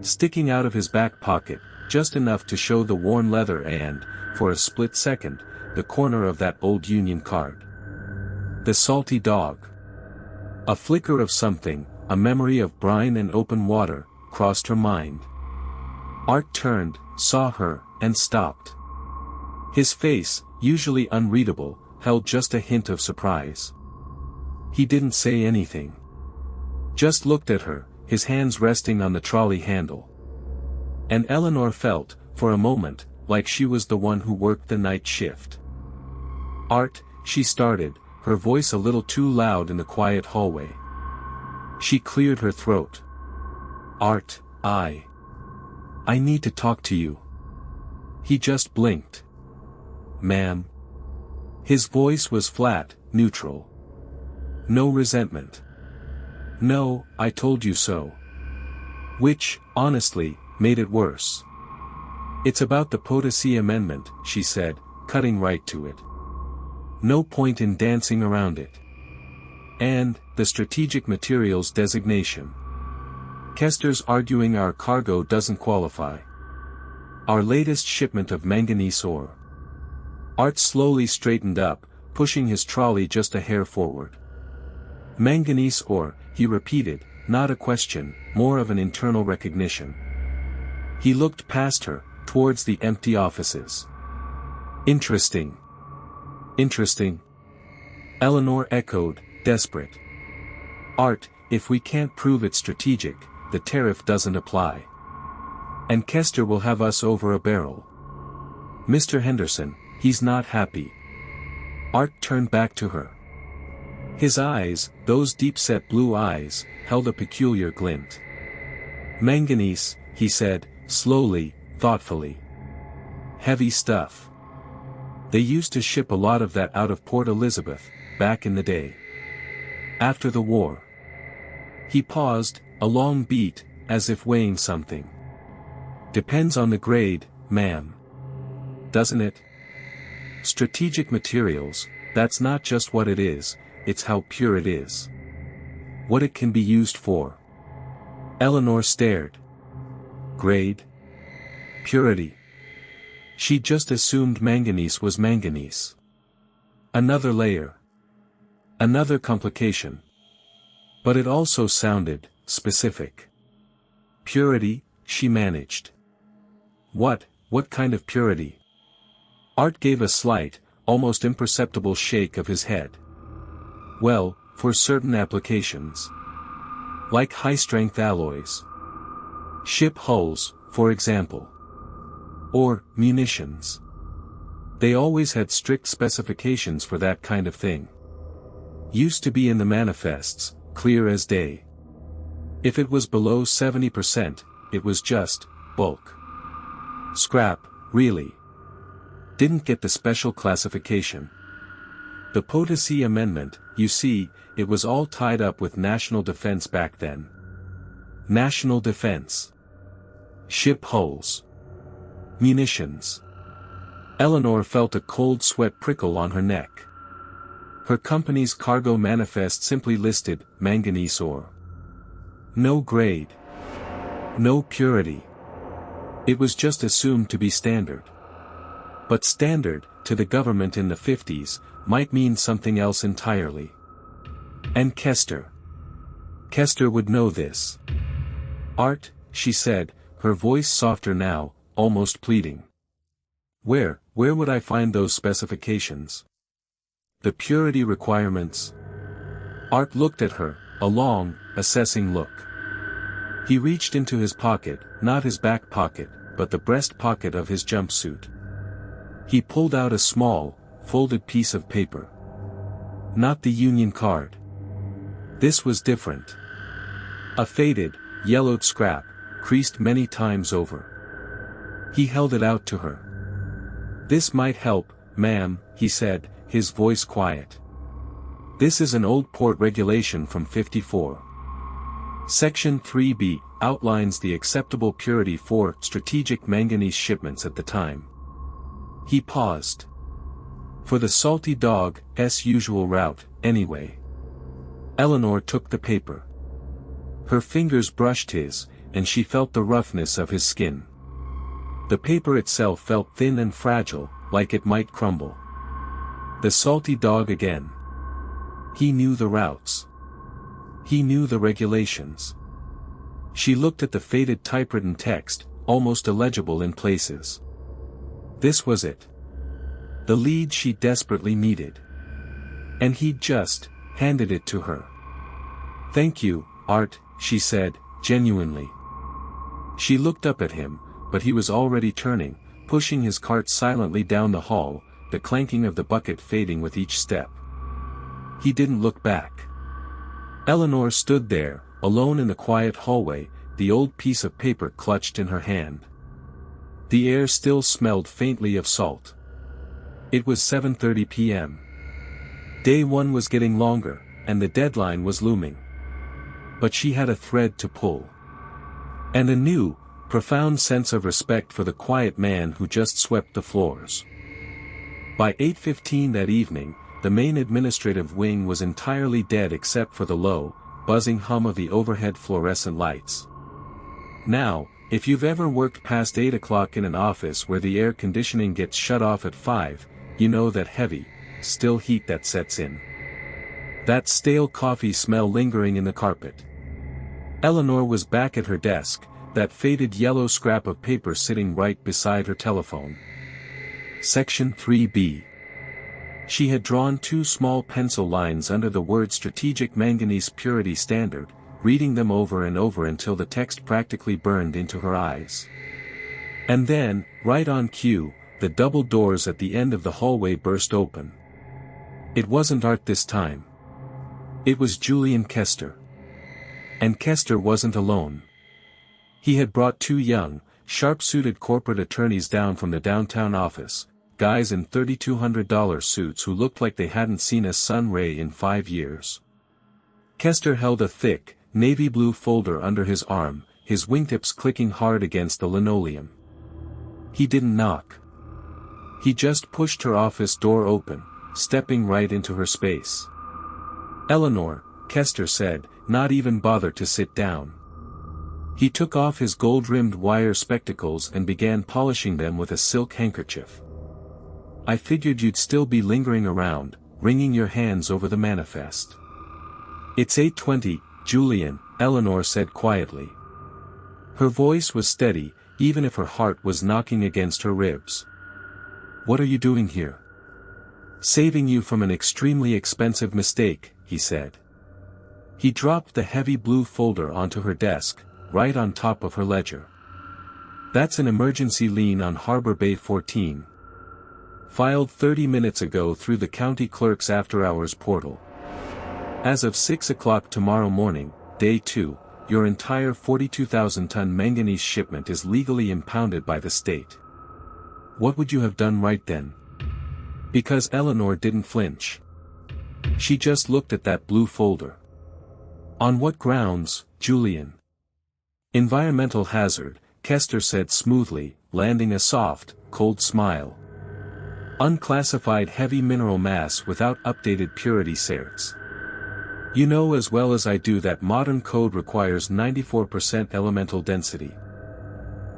Sticking out of his back pocket, just enough to show the worn leather and, for a split second, the corner of that old Union card. The salty dog. A flicker of something, a memory of brine and open water, crossed her mind. Art turned, saw her, and stopped. His face, usually unreadable, held just a hint of surprise. He didn't say anything. Just looked at her, his hands resting on the trolley handle. And Eleanor felt, for a moment, like she was the one who worked the night shift. Art, she started, her voice a little too loud in the quiet hallway. She cleared her throat. Art, I need to talk to you. He just blinked. Ma'am. His voice was flat, neutral. No resentment. No, I told you so. Which, honestly, made it worse. It's about the POTUS amendment, she said, cutting right to it. No point in dancing around it. And, the strategic materials designation. Kester's arguing our cargo doesn't qualify. Our latest shipment of manganese ore. Art slowly straightened up, pushing his trolley just a hair forward. Manganese ore, he repeated, not a question, more of an internal recognition. He looked past her, towards the empty offices. Interesting. Interesting. Eleanor echoed, desperate. Art, if we can't prove it's strategic, the tariff doesn't apply. And Kester will have us over a barrel. Mr. Henderson, he's not happy. Art turned back to her. His eyes, those deep-set blue eyes, held a peculiar glint. Manganese, he said, slowly, thoughtfully. Heavy stuff. They used to ship a lot of that out of Port Elizabeth, back in the day. After the war. He paused, a long beat, as if weighing something. Depends on the grade, ma'am. Doesn't it? Strategic materials, that's not just what it is, it's how pure it is. What it can be used for. Eleanor stared. Grade? Purity. She just assumed manganese was manganese. Another layer. Another complication. But it also sounded specific. Purity, she managed. What kind of purity? Art gave a slight, almost imperceptible shake of his head. Well, for certain applications. Like high-strength alloys. Ship hulls, for example. Or, munitions. They always had strict specifications for that kind of thing. Used to be in the manifests, clear as day. If it was below 70%, it was just, bulk. Scrap, really. Didn't get the special classification. The POTUS amendment, you see, it was all tied up with national defense back then. National defense. Ship hulls. Munitions. Eleanor felt a cold sweat prickle on her neck. Her company's cargo manifest simply listed, manganese ore. No grade. No purity. It was just assumed to be standard. But standard, to the government in the 50s, might mean something else entirely. And Kester. Kester would know this. Art, she said, her voice softer now, almost pleading. Where would I find those specifications? The purity requirements? Art looked at her, a long, assessing look. He reached into his pocket, not his back pocket, but the breast pocket of his jumpsuit. He pulled out a small, folded piece of paper. Not the union card. This was different. A faded, yellowed scrap, creased many times over. He held it out to her. "This might help, ma'am," he said, his voice quiet. "This is an old port regulation from '54. Section 3B outlines the acceptable purity for strategic manganese shipments at the time." He paused. "For the salty dog's usual route, anyway." Eleanor took the paper. Her fingers brushed his, and she felt the roughness of his skin. The paper itself felt thin and fragile, like it might crumble. The salty dog again. He knew the routes. He knew the regulations. She looked at the faded typewritten text, almost illegible in places. This was it. The lead she desperately needed. And he'd just handed it to her. "Thank you, Art," she said, genuinely. She looked up at him, but he was already turning, pushing his cart silently down the hall, the clanking of the bucket fading with each step. He didn't look back. Eleanor stood there, alone in the quiet hallway, the old piece of paper clutched in her hand. The air still smelled faintly of salt. It was 7:30 p.m. Day one was getting longer, and the deadline was looming. But she had a thread to pull. And a new, profound sense of respect for the quiet man who just swept the floors. By 8:15 that evening, the main administrative wing was entirely dead except for the low, buzzing hum of the overhead fluorescent lights. Now, if you've ever worked past 8 o'clock in an office where the air conditioning gets shut off at 5, you know that heavy, still heat that sets in. That stale coffee smell lingering in the carpet. Eleanor was back at her desk, that faded yellow scrap of paper sitting right beside her telephone. Section 3B. She had drawn 2 small pencil lines under the word Strategic Manganese Purity Standard, reading them over and over until the text practically burned into her eyes. And then, right on cue, the double doors at the end of the hallway burst open. It wasn't Art this time. It was Julian Kester. And Kester wasn't alone. He had brought 2 young, sharp-suited corporate attorneys down from the downtown office, guys in $3,200 suits who looked like they hadn't seen a sun ray in 5 years. Kester held a thick, navy blue folder under his arm, his wingtips clicking hard against the linoleum. He didn't knock. He just pushed her office door open, stepping right into her space. "Eleanor," Kester said, not even bother to sit down. He took off his gold-rimmed wire spectacles and began polishing them with a silk handkerchief. "I figured you'd still be lingering around, wringing your hands over the manifest." "It's 8:20, Julian," Eleanor said quietly. Her voice was steady, even if her heart was knocking against her ribs. "What are you doing here?" "Saving you from an extremely expensive mistake," he said. He dropped the heavy blue folder onto her desk, right on top of her ledger. "That's an emergency lien on Harbor Bay 14. Filed 30 minutes ago through the county clerk's after-hours portal. As of 6 o'clock tomorrow morning, day 2, your entire 42,000-ton manganese shipment is legally impounded by the state." What would you have done right then? Because Eleanor didn't flinch. She just looked at that blue folder. "On what grounds, Julian?" "Environmental hazard," Kester said smoothly, landing a soft, cold smile. "Unclassified heavy mineral mass without updated purity certs. You know as well as I do that modern code requires 94% elemental density.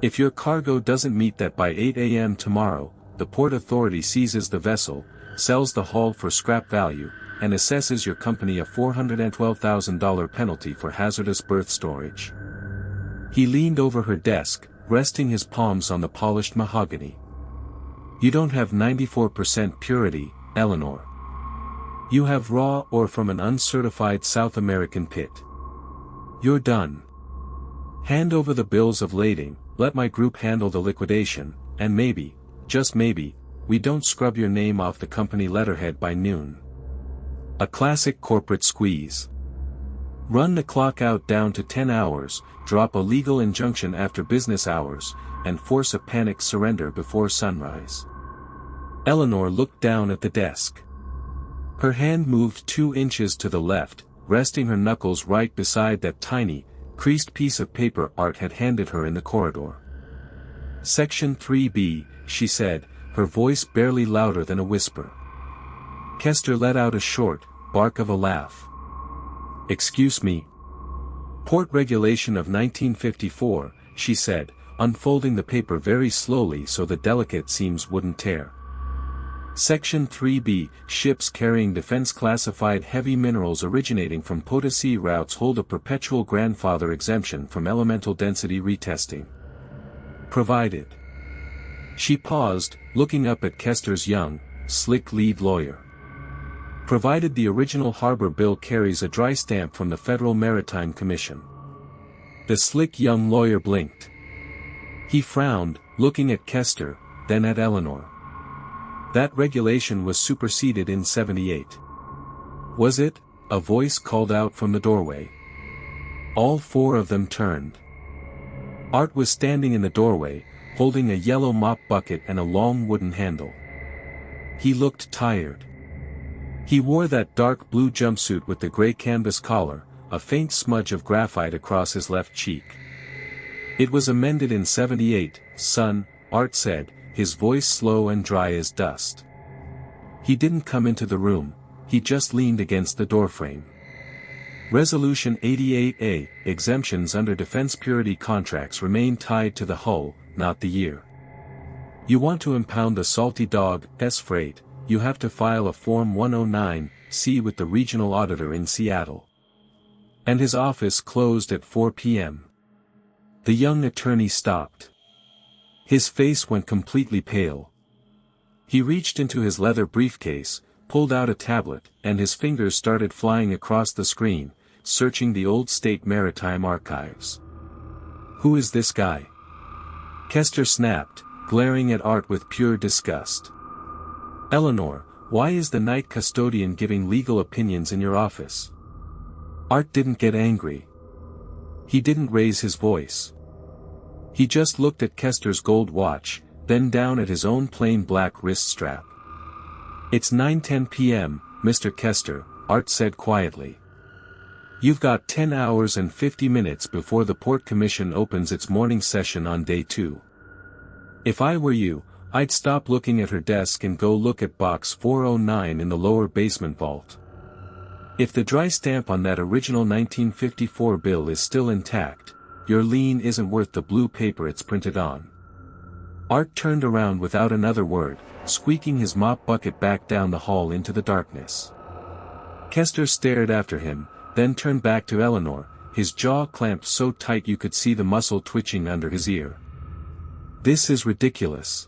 If your cargo doesn't meet that by 8 a.m. tomorrow, the Port Authority seizes the vessel, sells the hull for scrap value, and assesses your company a $412,000 penalty for hazardous berth storage." He leaned over her desk, resting his palms on the polished mahogany. "You don't have 94% purity, Eleanor. You have raw ore from an uncertified South American pit. You're done. Hand over the bills of lading, let my group handle the liquidation, and maybe, just maybe, we don't scrub your name off the company letterhead by noon. A classic corporate squeeze. Run the clock out down to 10 hours, drop a legal injunction after business hours, and force a panicked surrender before sunrise. Eleanor looked down at the desk. Her hand moved 2 inches to the left, resting her knuckles right beside that tiny, creased piece of paper Art had handed her in the corridor. Section 3B, she said, her voice barely louder than a whisper. Kester let out a short, bark of a laugh. Excuse me. Port Regulation of 1954, she said, unfolding the paper very slowly so the delicate seams wouldn't tear. Section 3B, ships carrying defense-classified heavy minerals originating from potassic routes hold a perpetual grandfather exemption from elemental density retesting. Provided. She paused, looking up at Kester's young, slick lead lawyer. Provided the original harbor bill carries a dry stamp from the Federal Maritime Commission. The slick young lawyer blinked. He frowned, looking at Kester, then at Eleanor. That regulation was superseded in 78. Was it? A voice called out from the doorway. All 4 of them turned. Art was standing in the doorway, holding a yellow mop bucket and a long wooden handle. He looked tired. He wore that dark blue jumpsuit with the gray canvas collar, a faint smudge of graphite across his left cheek. It was amended in 78, son, Art said, his voice slow and dry as dust. He didn't come into the room, he just leaned against the doorframe. Resolution 88A, exemptions under defense purity contracts remain tied to the hull, not the year. You want to impound the salty dog, frayed, you have to file a Form 109C with the regional auditor in Seattle. And his office closed at 4 p.m. The young attorney stopped. His face went completely pale. He reached into his leather briefcase, pulled out a tablet, and his fingers started flying across the screen, searching the old state maritime archives. Who is this guy? Kester snapped, glaring at Art with pure disgust. Eleanor, why is the night custodian giving legal opinions in your office? Art didn't get angry. He didn't raise his voice. He just looked at Kester's gold watch, then down at his own plain black wrist strap. It's 9:10 p.m., Mr. Kester, Art said quietly. You've got 10 hours and 50 minutes before the Port Commission opens its morning session on day 2. If I were you, I'd stop looking at her desk and go look at box 409 in the lower basement vault. If the dry stamp on that original 1954 bill is still intact, your lien isn't worth the blue paper it's printed on. Art turned around without another word, squeaking his mop bucket back down the hall into the darkness. Kester stared after him, then turned back to Eleanor, his jaw clamped so tight you could see the muscle twitching under his ear. This is ridiculous.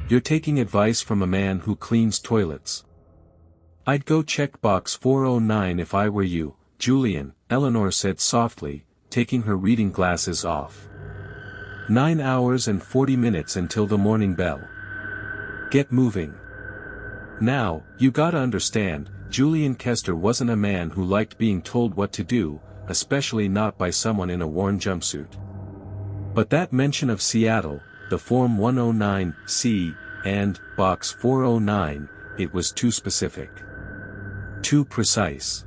You're taking advice from a man who cleans toilets. I'd go check box 409 if I were you, Julian, Eleanor said softly, taking her reading glasses off. 9 hours and 40 minutes until the morning bell. Get moving. Now, you gotta understand, Julian Kester wasn't a man who liked being told what to do, especially not by someone in a worn jumpsuit. But that mention of Seattle, the Form 109C, and box 409, it was too specific. Too precise.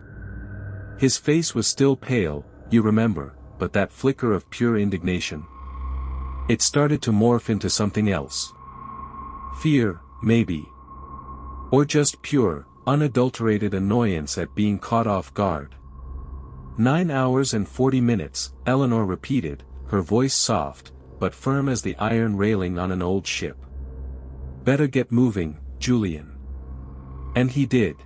His face was still pale, you remember, but that flicker of pure indignation. It started to morph into something else. Fear, maybe. Or just pure, unadulterated annoyance at being caught off guard. 9 hours and 40 minutes, Eleanor repeated, her voice soft, but firm as the iron railing on an old ship. Better get moving, Julian. And he did.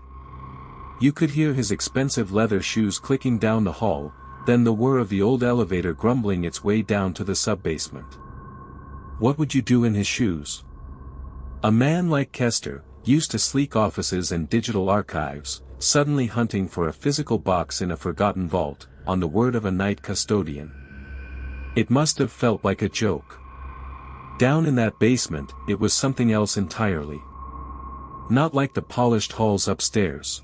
You could hear his expensive leather shoes clicking down the hall, then the whir of the old elevator grumbling its way down to the sub-basement. What would you do in his shoes? A man like Kester, used to sleek offices and digital archives, suddenly hunting for a physical box in a forgotten vault, on the word of a night custodian. It must have felt like a joke. Down in that basement, it was something else entirely. Not like the polished halls upstairs.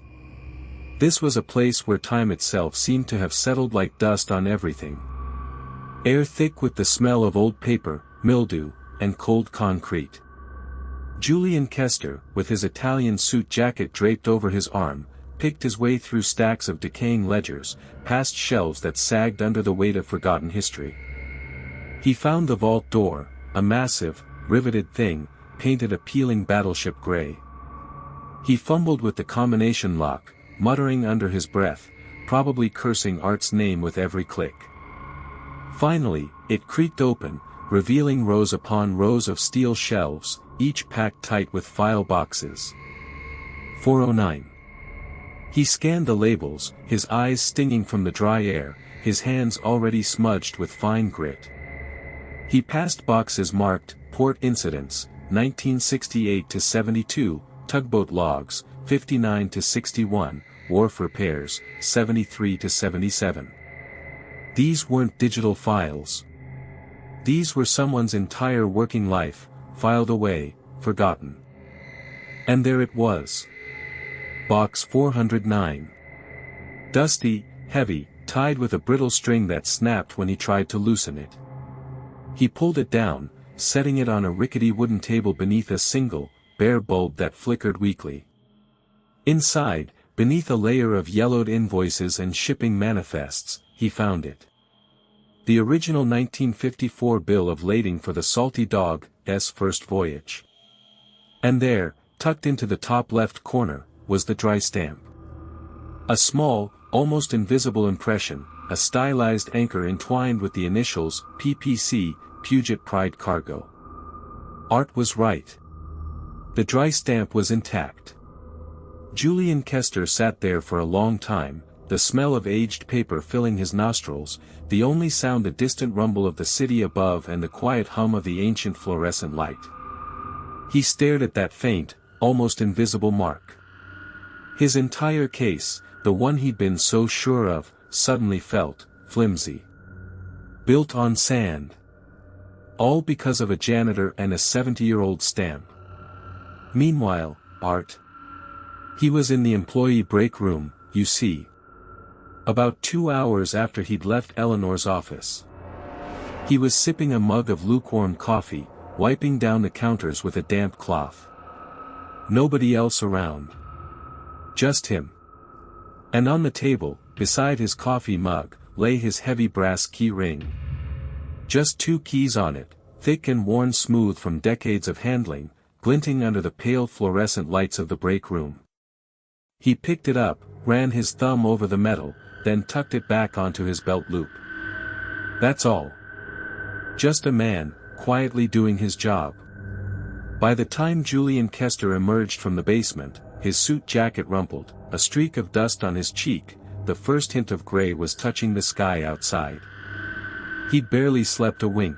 This was a place where time itself seemed to have settled like dust on everything. Air thick with the smell of old paper, mildew, and cold concrete. Julian Kester, with his Italian suit jacket draped over his arm, picked his way through stacks of decaying ledgers, past shelves that sagged under the weight of forgotten history. He found the vault door, a massive, riveted thing, painted a peeling battleship gray. He fumbled with the combination lock, muttering under his breath, probably cursing Art's name with every click. Finally, it creaked open, revealing rows upon rows of steel shelves, each packed tight with file boxes. 409. He scanned the labels, his eyes stinging from the dry air, his hands already smudged with fine grit. He passed boxes marked, Port Incidents, 1968-72, Tugboat Logs, 59-61, Wharf Repairs, 73-77. These weren't digital files. These were someone's entire working life, filed away, forgotten. And there it was. Box 409. Dusty, heavy, tied with a brittle string that snapped when he tried to loosen it. He pulled it down, setting it on a rickety wooden table beneath a single, bare bulb that flickered weakly. Inside, beneath a layer of yellowed invoices and shipping manifests, he found it. The original 1954 bill of lading for the Salty Dog's first voyage. And there, tucked into the top left corner, was the dry stamp. A small, almost invisible impression, a stylized anchor entwined with the initials, PPC, Puget Pride Cargo. Art was right. The dry stamp was intact. Julian Kester sat there for a long time, the smell of aged paper filling his nostrils, the only sound the distant rumble of the city above and the quiet hum of the ancient fluorescent light. He stared at that faint, almost invisible mark. His entire case, the one he'd been so sure of, suddenly felt flimsy. Built on sand. All because of a janitor and a 70-year-old stamp. Meanwhile, Art. He was in the employee break room, you see. About 2 hours after he'd left Eleanor's office. He was sipping a mug of lukewarm coffee, wiping down the counters with a damp cloth. Nobody else around. Just him. And on the table, beside his coffee mug, lay his heavy brass key ring. Just 2 keys on it, thick and worn smooth from decades of handling, glinting under the pale fluorescent lights of the break room. He picked it up, ran his thumb over the metal, then tucked it back onto his belt loop. That's all. Just a man, quietly doing his job. By the time Julian Kester emerged from the basement, his suit jacket rumpled, a streak of dust on his cheek, the first hint of gray was touching the sky outside. He'd barely slept a wink.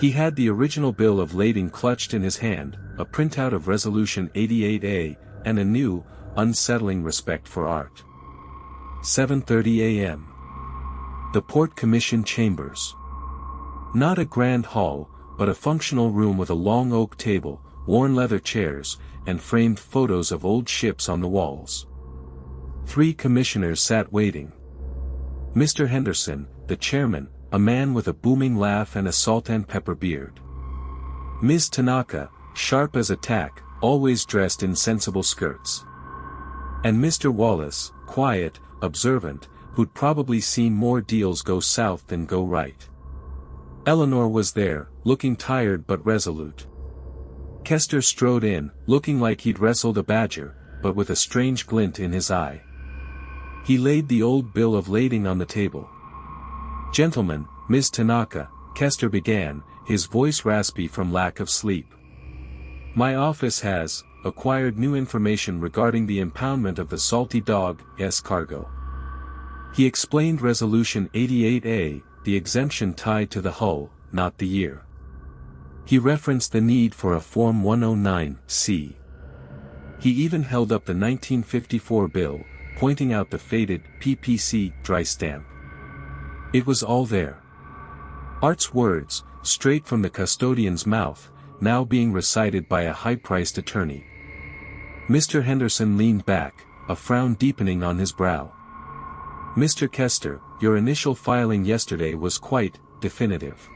He had the original bill of lading clutched in his hand, a printout of Resolution 88A, and a new, unsettling respect for Art. 7:30 a.m. The Port Commission Chambers. Not a grand hall, but a functional room with a long oak table, worn leather chairs, and framed photos of old ships on the walls. 3 commissioners sat waiting. Mr. Henderson, the chairman, a man with a booming laugh and a salt and pepper beard. Ms. Tanaka, sharp as a tack, always dressed in sensible skirts. And Mr. Wallace, quiet, observant, who'd probably seen more deals go south than go right. Eleanor was there, looking tired but resolute. Kester strode in, looking like he'd wrestled a badger, but with a strange glint in his eye. He laid the old bill of lading on the table. "Gentlemen, Ms. Tanaka," Kester began, his voice raspy from lack of sleep. "My office has acquired new information regarding the impoundment of the Salty Dog's cargo." He explained Resolution 88A, the exemption tied to the hull, not the year. He referenced the need for a Form 109C. He even held up the 1954 bill, pointing out the faded PPC dry stamp. It was all there. Art's words, straight from the custodian's mouth, now being recited by a high-priced attorney. Mr. Henderson leaned back, a frown deepening on his brow. Mr. Kester, your initial filing yesterday was quite definitive.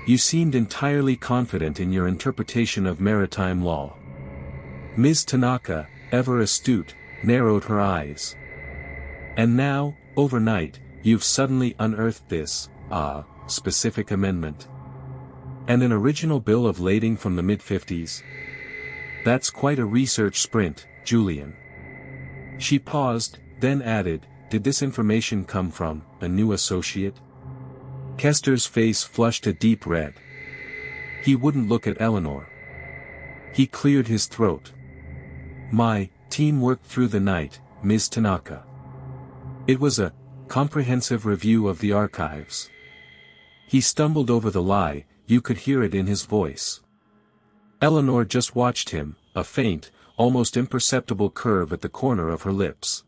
You seemed entirely confident in your interpretation of maritime law. Ms. Tanaka, ever astute, narrowed her eyes. And now, overnight, you've suddenly unearthed this, specific amendment. And an original bill of lading from the mid-50s? That's quite a research sprint, Julian. She paused, then added, did this information come from a new associate? Kester's face flushed a deep red. He wouldn't look at Eleanor. He cleared his throat. My team worked through the night, Ms. Tanaka. It was a comprehensive review of the archives. He stumbled over the lie, you could hear it in his voice. Eleanor just watched him, a faint, almost imperceptible curve at the corner of her lips.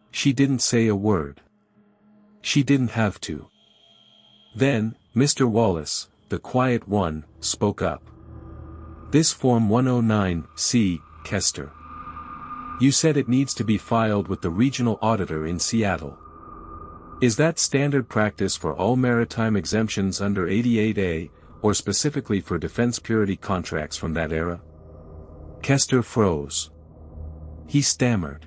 She didn't say a word. She didn't have to. Then, Mr. Wallace, the quiet one, spoke up. This Form 109C, Kester. You said it needs to be filed with the regional auditor in Seattle. Is that standard practice for all maritime exemptions under 88A, or specifically for defense purity contracts from that era? Kester froze. He stammered.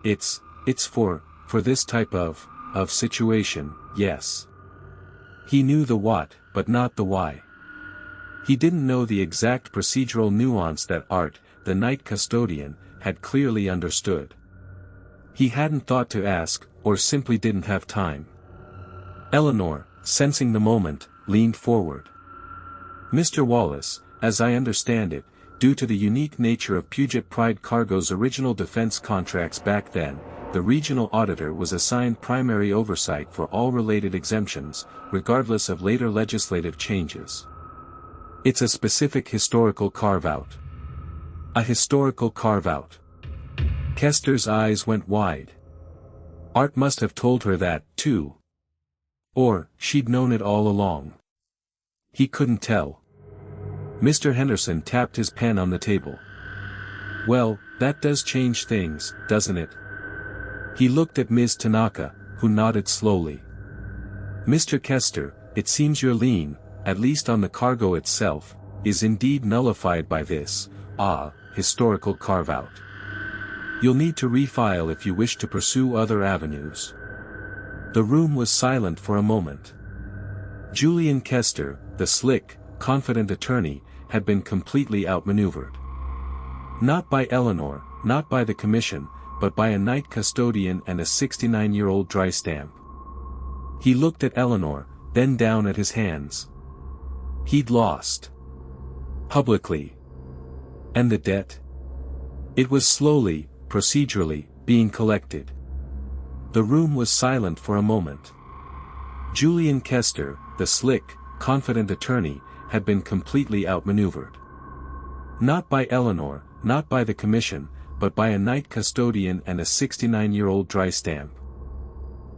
It's for this type of situation, yes. He knew the what, but not the why. He didn't know the exact procedural nuance that Art, the night custodian, had clearly understood. He hadn't thought to ask, or simply didn't have time. Eleanor, sensing the moment, leaned forward. Mr. Wallace, as I understand it, due to the unique nature of Puget Pride Cargo's original defense contracts back then, the regional auditor was assigned primary oversight for all related exemptions, regardless of later legislative changes. It's a specific historical carve-out. A historical carve-out. Kester's eyes went wide. Art must have told her that, too. Or, she'd known it all along. He couldn't tell. Mr. Henderson tapped his pen on the table. Well, that does change things, doesn't it? He looked at Ms. Tanaka, who nodded slowly. Mr. Kester, it seems your lien, at least on the cargo itself, is indeed nullified by this, historical carve-out. You'll need to refile if you wish to pursue other avenues. The room was silent for a moment. Julian Kester, the slick, confident attorney, had been completely outmaneuvered. Not by Eleanor, not by the commission, but by a night custodian and a 69-year-old dry stamp. He looked at Eleanor, then down at his hands. He'd lost. Publicly. And the debt? It was slowly, procedurally, being collected. The room was silent for a moment. Julian Kester, the slick, confident attorney, had been completely outmaneuvered. Not by Eleanor, not by the commission, but by a night custodian and a 69-year-old dry stamp.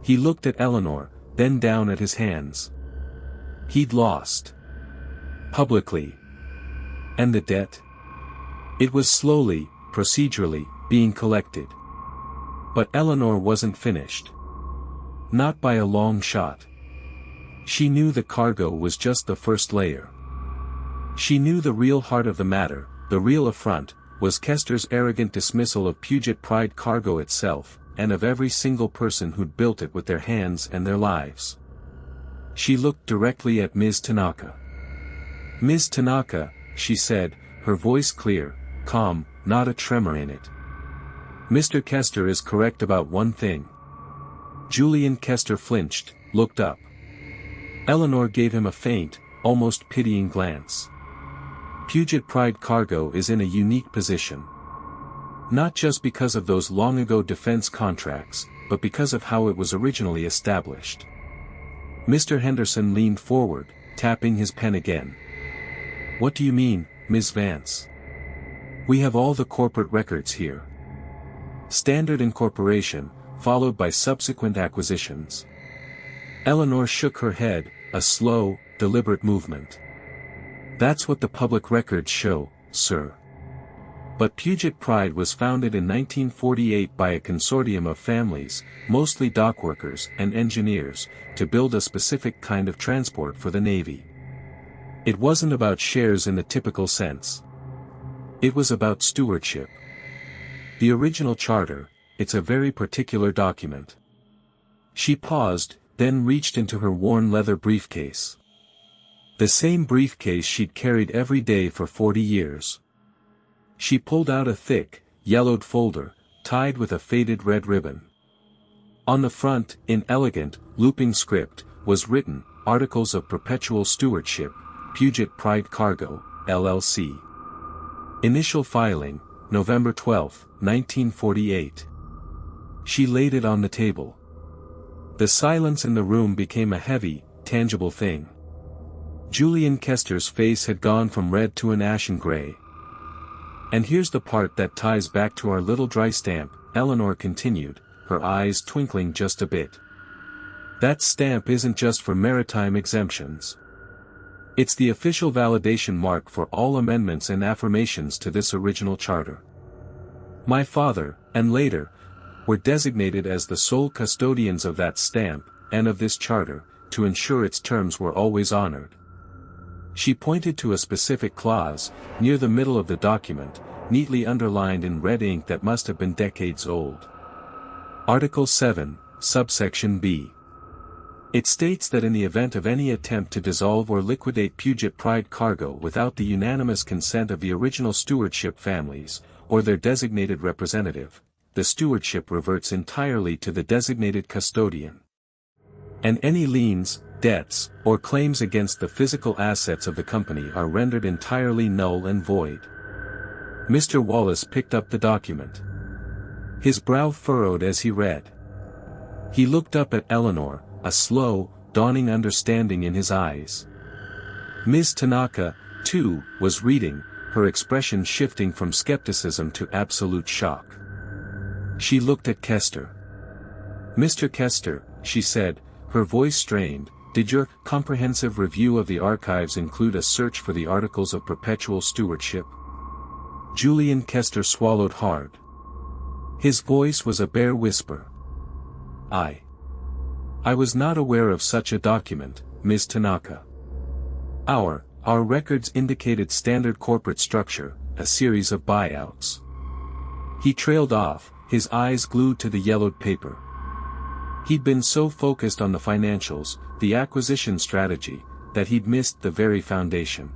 He looked at Eleanor, then down at his hands. He'd lost. Publicly. And the debt? It was slowly, procedurally, being collected. But Eleanor wasn't finished. Not by a long shot. She knew the cargo was just the first layer. She knew the real heart of the matter, the real affront, was Kester's arrogant dismissal of Puget Pride Cargo itself, and of every single person who'd built it with their hands and their lives. She looked directly at Ms. Tanaka. Ms. Tanaka, she said, her voice clear, calm, not a tremor in it. Mr. Kester is correct about one thing. Julian Kester flinched, looked up. Eleanor gave him a faint, almost pitying glance. Puget Pride Cargo is in a unique position. Not just because of those long-ago defense contracts, but because of how it was originally established. Mr. Henderson leaned forward, tapping his pen again. What do you mean, Ms. Vance? We have all the corporate records here. Standard incorporation, followed by subsequent acquisitions. Eleanor shook her head, a slow, deliberate movement. That's what the public records show, sir. But Puget Pride was founded in 1948 by a consortium of families, mostly dockworkers and engineers, to build a specific kind of transport for the Navy. It wasn't about shares in the typical sense. It was about stewardship. The original charter, it's a very particular document. She paused, then reached into her worn leather briefcase. The same briefcase she'd carried every day for 40 years. She pulled out a thick, yellowed folder, tied with a faded red ribbon. On the front, in elegant, looping script, was written, Articles of Perpetual Stewardship, Puget Pride Cargo, LLC. Initial filing, November 12, 1948. She laid it on the table. The silence in the room became a heavy, tangible thing. Julian Kester's face had gone from red to an ashen gray. And here's the part that ties back to our little dry stamp, Eleanor continued, her eyes twinkling just a bit. That stamp isn't just for maritime exemptions. It's the official validation mark for all amendments and affirmations to this original charter. My father, and later, were designated as the sole custodians of that stamp, and of this charter, to ensure its terms were always honored. She pointed to a specific clause, near the middle of the document, neatly underlined in red ink that must have been decades old. Article 7, subsection B. It states that in the event of any attempt to dissolve or liquidate Puget Pride Cargo without the unanimous consent of the original stewardship families, or their designated representative, the stewardship reverts entirely to the designated custodian. And any liens, debts, or claims against the physical assets of the company are rendered entirely null and void. Mr. Wallace picked up the document. His brow furrowed as he read. He looked up at Eleanor, a slow, dawning understanding in his eyes. Ms. Tanaka, too, was reading, her expression shifting from skepticism to absolute shock. She looked at Kester. Mr. Kester, she said, her voice strained, did your comprehensive review of the archives include a search for the Articles of Perpetual Stewardship? Julian Kester swallowed hard. His voice was a bare whisper. I was not aware of such a document, Ms. Tanaka. Our records indicated standard corporate structure, a series of buyouts. He trailed off, his eyes glued to the yellowed paper. He'd been so focused on the financials, the acquisition strategy, that he'd missed the very foundation.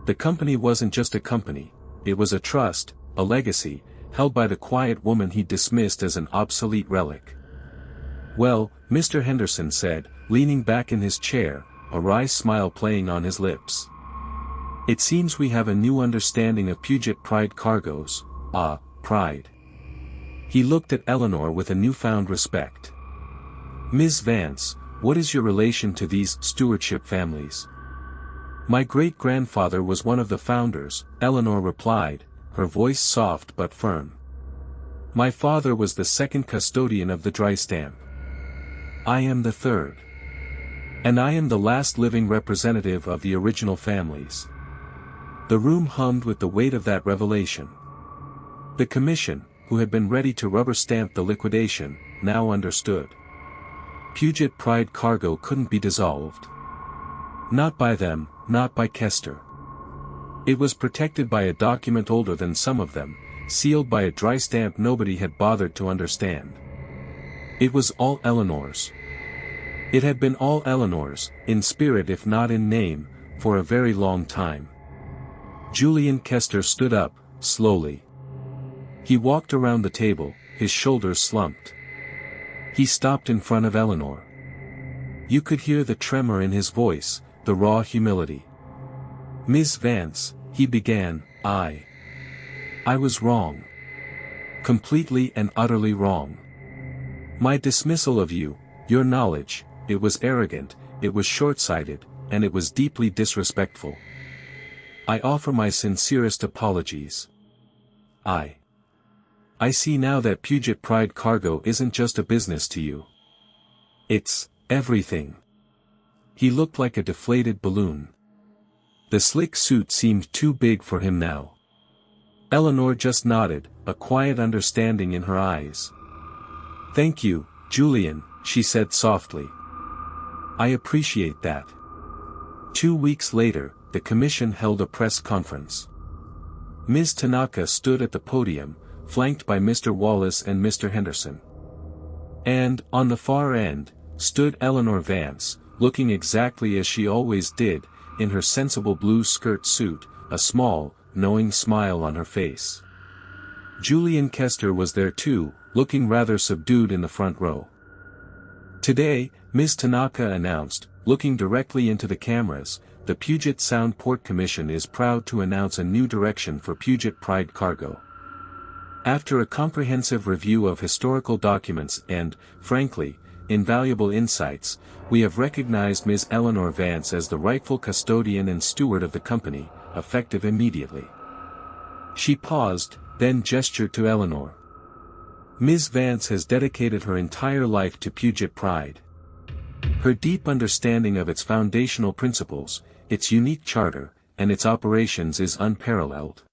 The company wasn't just a company, it was a trust, a legacy, held by the quiet woman he'd dismissed as an obsolete relic. Well, Mr. Henderson said, leaning back in his chair, a wry smile playing on his lips. It seems we have a new understanding of Puget Pride Cargo's, pride. He looked at Eleanor with a newfound respect. Ms. Vance, what is your relation to these stewardship families? My great-grandfather was one of the founders, Eleanor replied, her voice soft but firm. My father was the second custodian of the dry stamp. I am the third. And I am the last living representative of the original families. The room hummed with the weight of that revelation. The commission, who had been ready to rubber stamp the liquidation, now understood. Puget Pride Cargo couldn't be dissolved. Not by them, not by Kester. It was protected by a document older than some of them, sealed by a dry stamp nobody had bothered to understand. It was all Eleanor's. It had been all Eleanor's, in spirit if not in name, for a very long time. Julian Kester stood up, slowly. He walked around the table, his shoulders slumped. He stopped in front of Eleanor. You could hear the tremor in his voice, the raw humility. Ms. Vance, he began, I was wrong. Completely and utterly wrong. My dismissal of you, your knowledge, it was arrogant, it was short-sighted, and it was deeply disrespectful. I offer my sincerest apologies. I see now that Puget Pride Cargo isn't just a business to you. It's Everything. He looked like a deflated balloon. The slick suit seemed too big for him now. Eleanor just nodded, a quiet understanding in her eyes. "Thank you, Julian," she said softly. "I appreciate that." 2 weeks later, the commission held a press conference. Ms. Tanaka stood at the podium, flanked by Mr. Wallace and Mr. Henderson. And, on the far end, stood Eleanor Vance, looking exactly as she always did, in her sensible blue skirt suit, a small, knowing smile on her face. Julian Kester was there too, looking rather subdued in the front row. "Today," Ms. Tanaka announced, looking directly into the cameras, "the Puget Sound Port Commission is proud to announce a new direction for Puget Pride Cargo. After a comprehensive review of historical documents and, frankly, invaluable insights, we have recognized Ms. Eleanor Vance as the rightful custodian and steward of the company, effective immediately." She paused, then gestured to Eleanor. "Ms. Vance has dedicated her entire life to Puget Pride. Her deep understanding of its foundational principles, its unique charter, and its operations is unparalleled.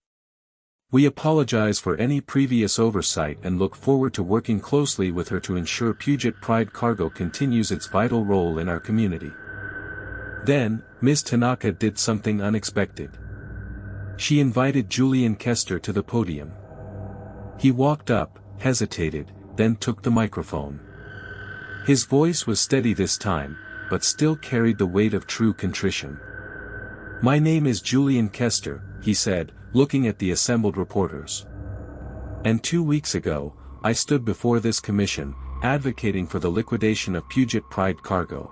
We apologize for any previous oversight and look forward to working closely with her to ensure Puget Pride Cargo continues its vital role in our community." Then, Ms. Tanaka did something unexpected. She invited Julian Kester to the podium. He walked up, hesitated, then took the microphone. His voice was steady this time, but still carried the weight of true contrition. "My name is Julian Kester," he said, looking at the assembled reporters. "And 2 weeks ago, I stood before this commission, advocating for the liquidation of Puget Pride Cargo.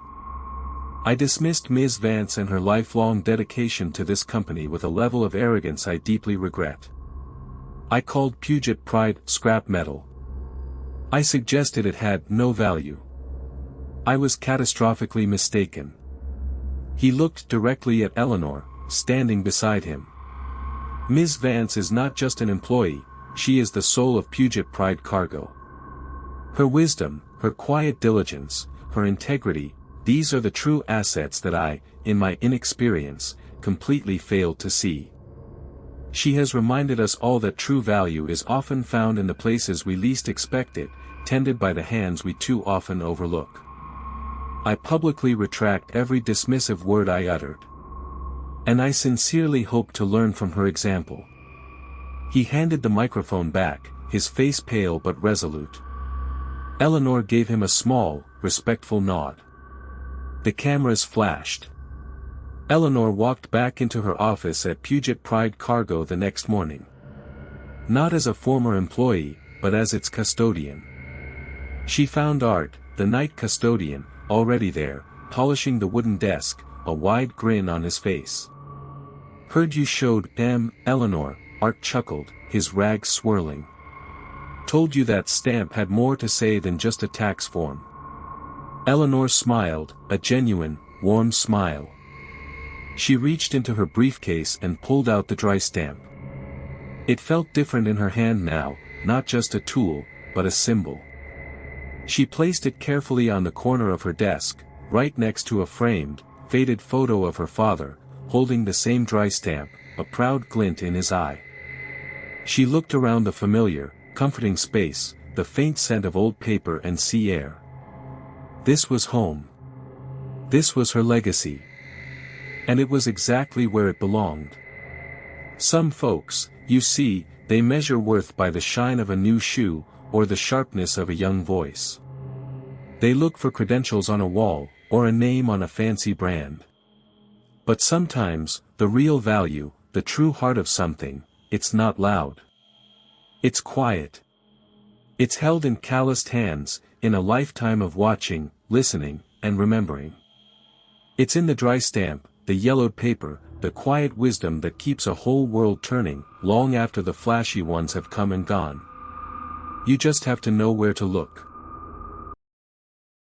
I dismissed Ms. Vance and her lifelong dedication to this company with a level of arrogance I deeply regret. I called Puget Pride scrap metal. I suggested it had no value. I was catastrophically mistaken." He looked directly at Eleanor, standing beside him. "Ms. Vance is not just an employee, she is the soul of Puget Pride Cargo. Her wisdom, her quiet diligence, her integrity, these are the true assets that I, in my inexperience, completely failed to see. She has reminded us all that true value is often found in the places we least expect it, tended by the hands we too often overlook. I publicly retract every dismissive word I uttered. And I sincerely hope to learn from her example." He handed the microphone back, his face pale but resolute. Eleanor gave him a small, respectful nod. The cameras flashed. Eleanor walked back into her office at Puget Pride Cargo the next morning. Not as a former employee, but as its custodian. She found Art, the night custodian, already there, polishing the wooden desk, a wide grin on his face. "Heard you showed Eleanor," Art chuckled, his rags swirling. "Told you that stamp had more to say than just a tax form." Eleanor smiled, a genuine, warm smile. She reached into her briefcase and pulled out the dry stamp. It felt different in her hand now, not just a tool, but a symbol. She placed it carefully on the corner of her desk, right next to a framed, faded photo of her father, holding the same dry stamp, a proud glint in his eye. She looked around the familiar, comforting space, the faint scent of old paper and sea air. This was home. This was her legacy. And it was exactly where it belonged. Some folks, you see, they measure worth by the shine of a new shoe, or the sharpness of a young voice. They look for credentials on a wall, or a name on a fancy brand. But sometimes, the real value, the true heart of something, it's not loud. It's quiet. It's held in calloused hands, in a lifetime of watching, listening, and remembering. It's in the dry stamp, the yellowed paper, the quiet wisdom that keeps a whole world turning, long after the flashy ones have come and gone. You just have to know where to look.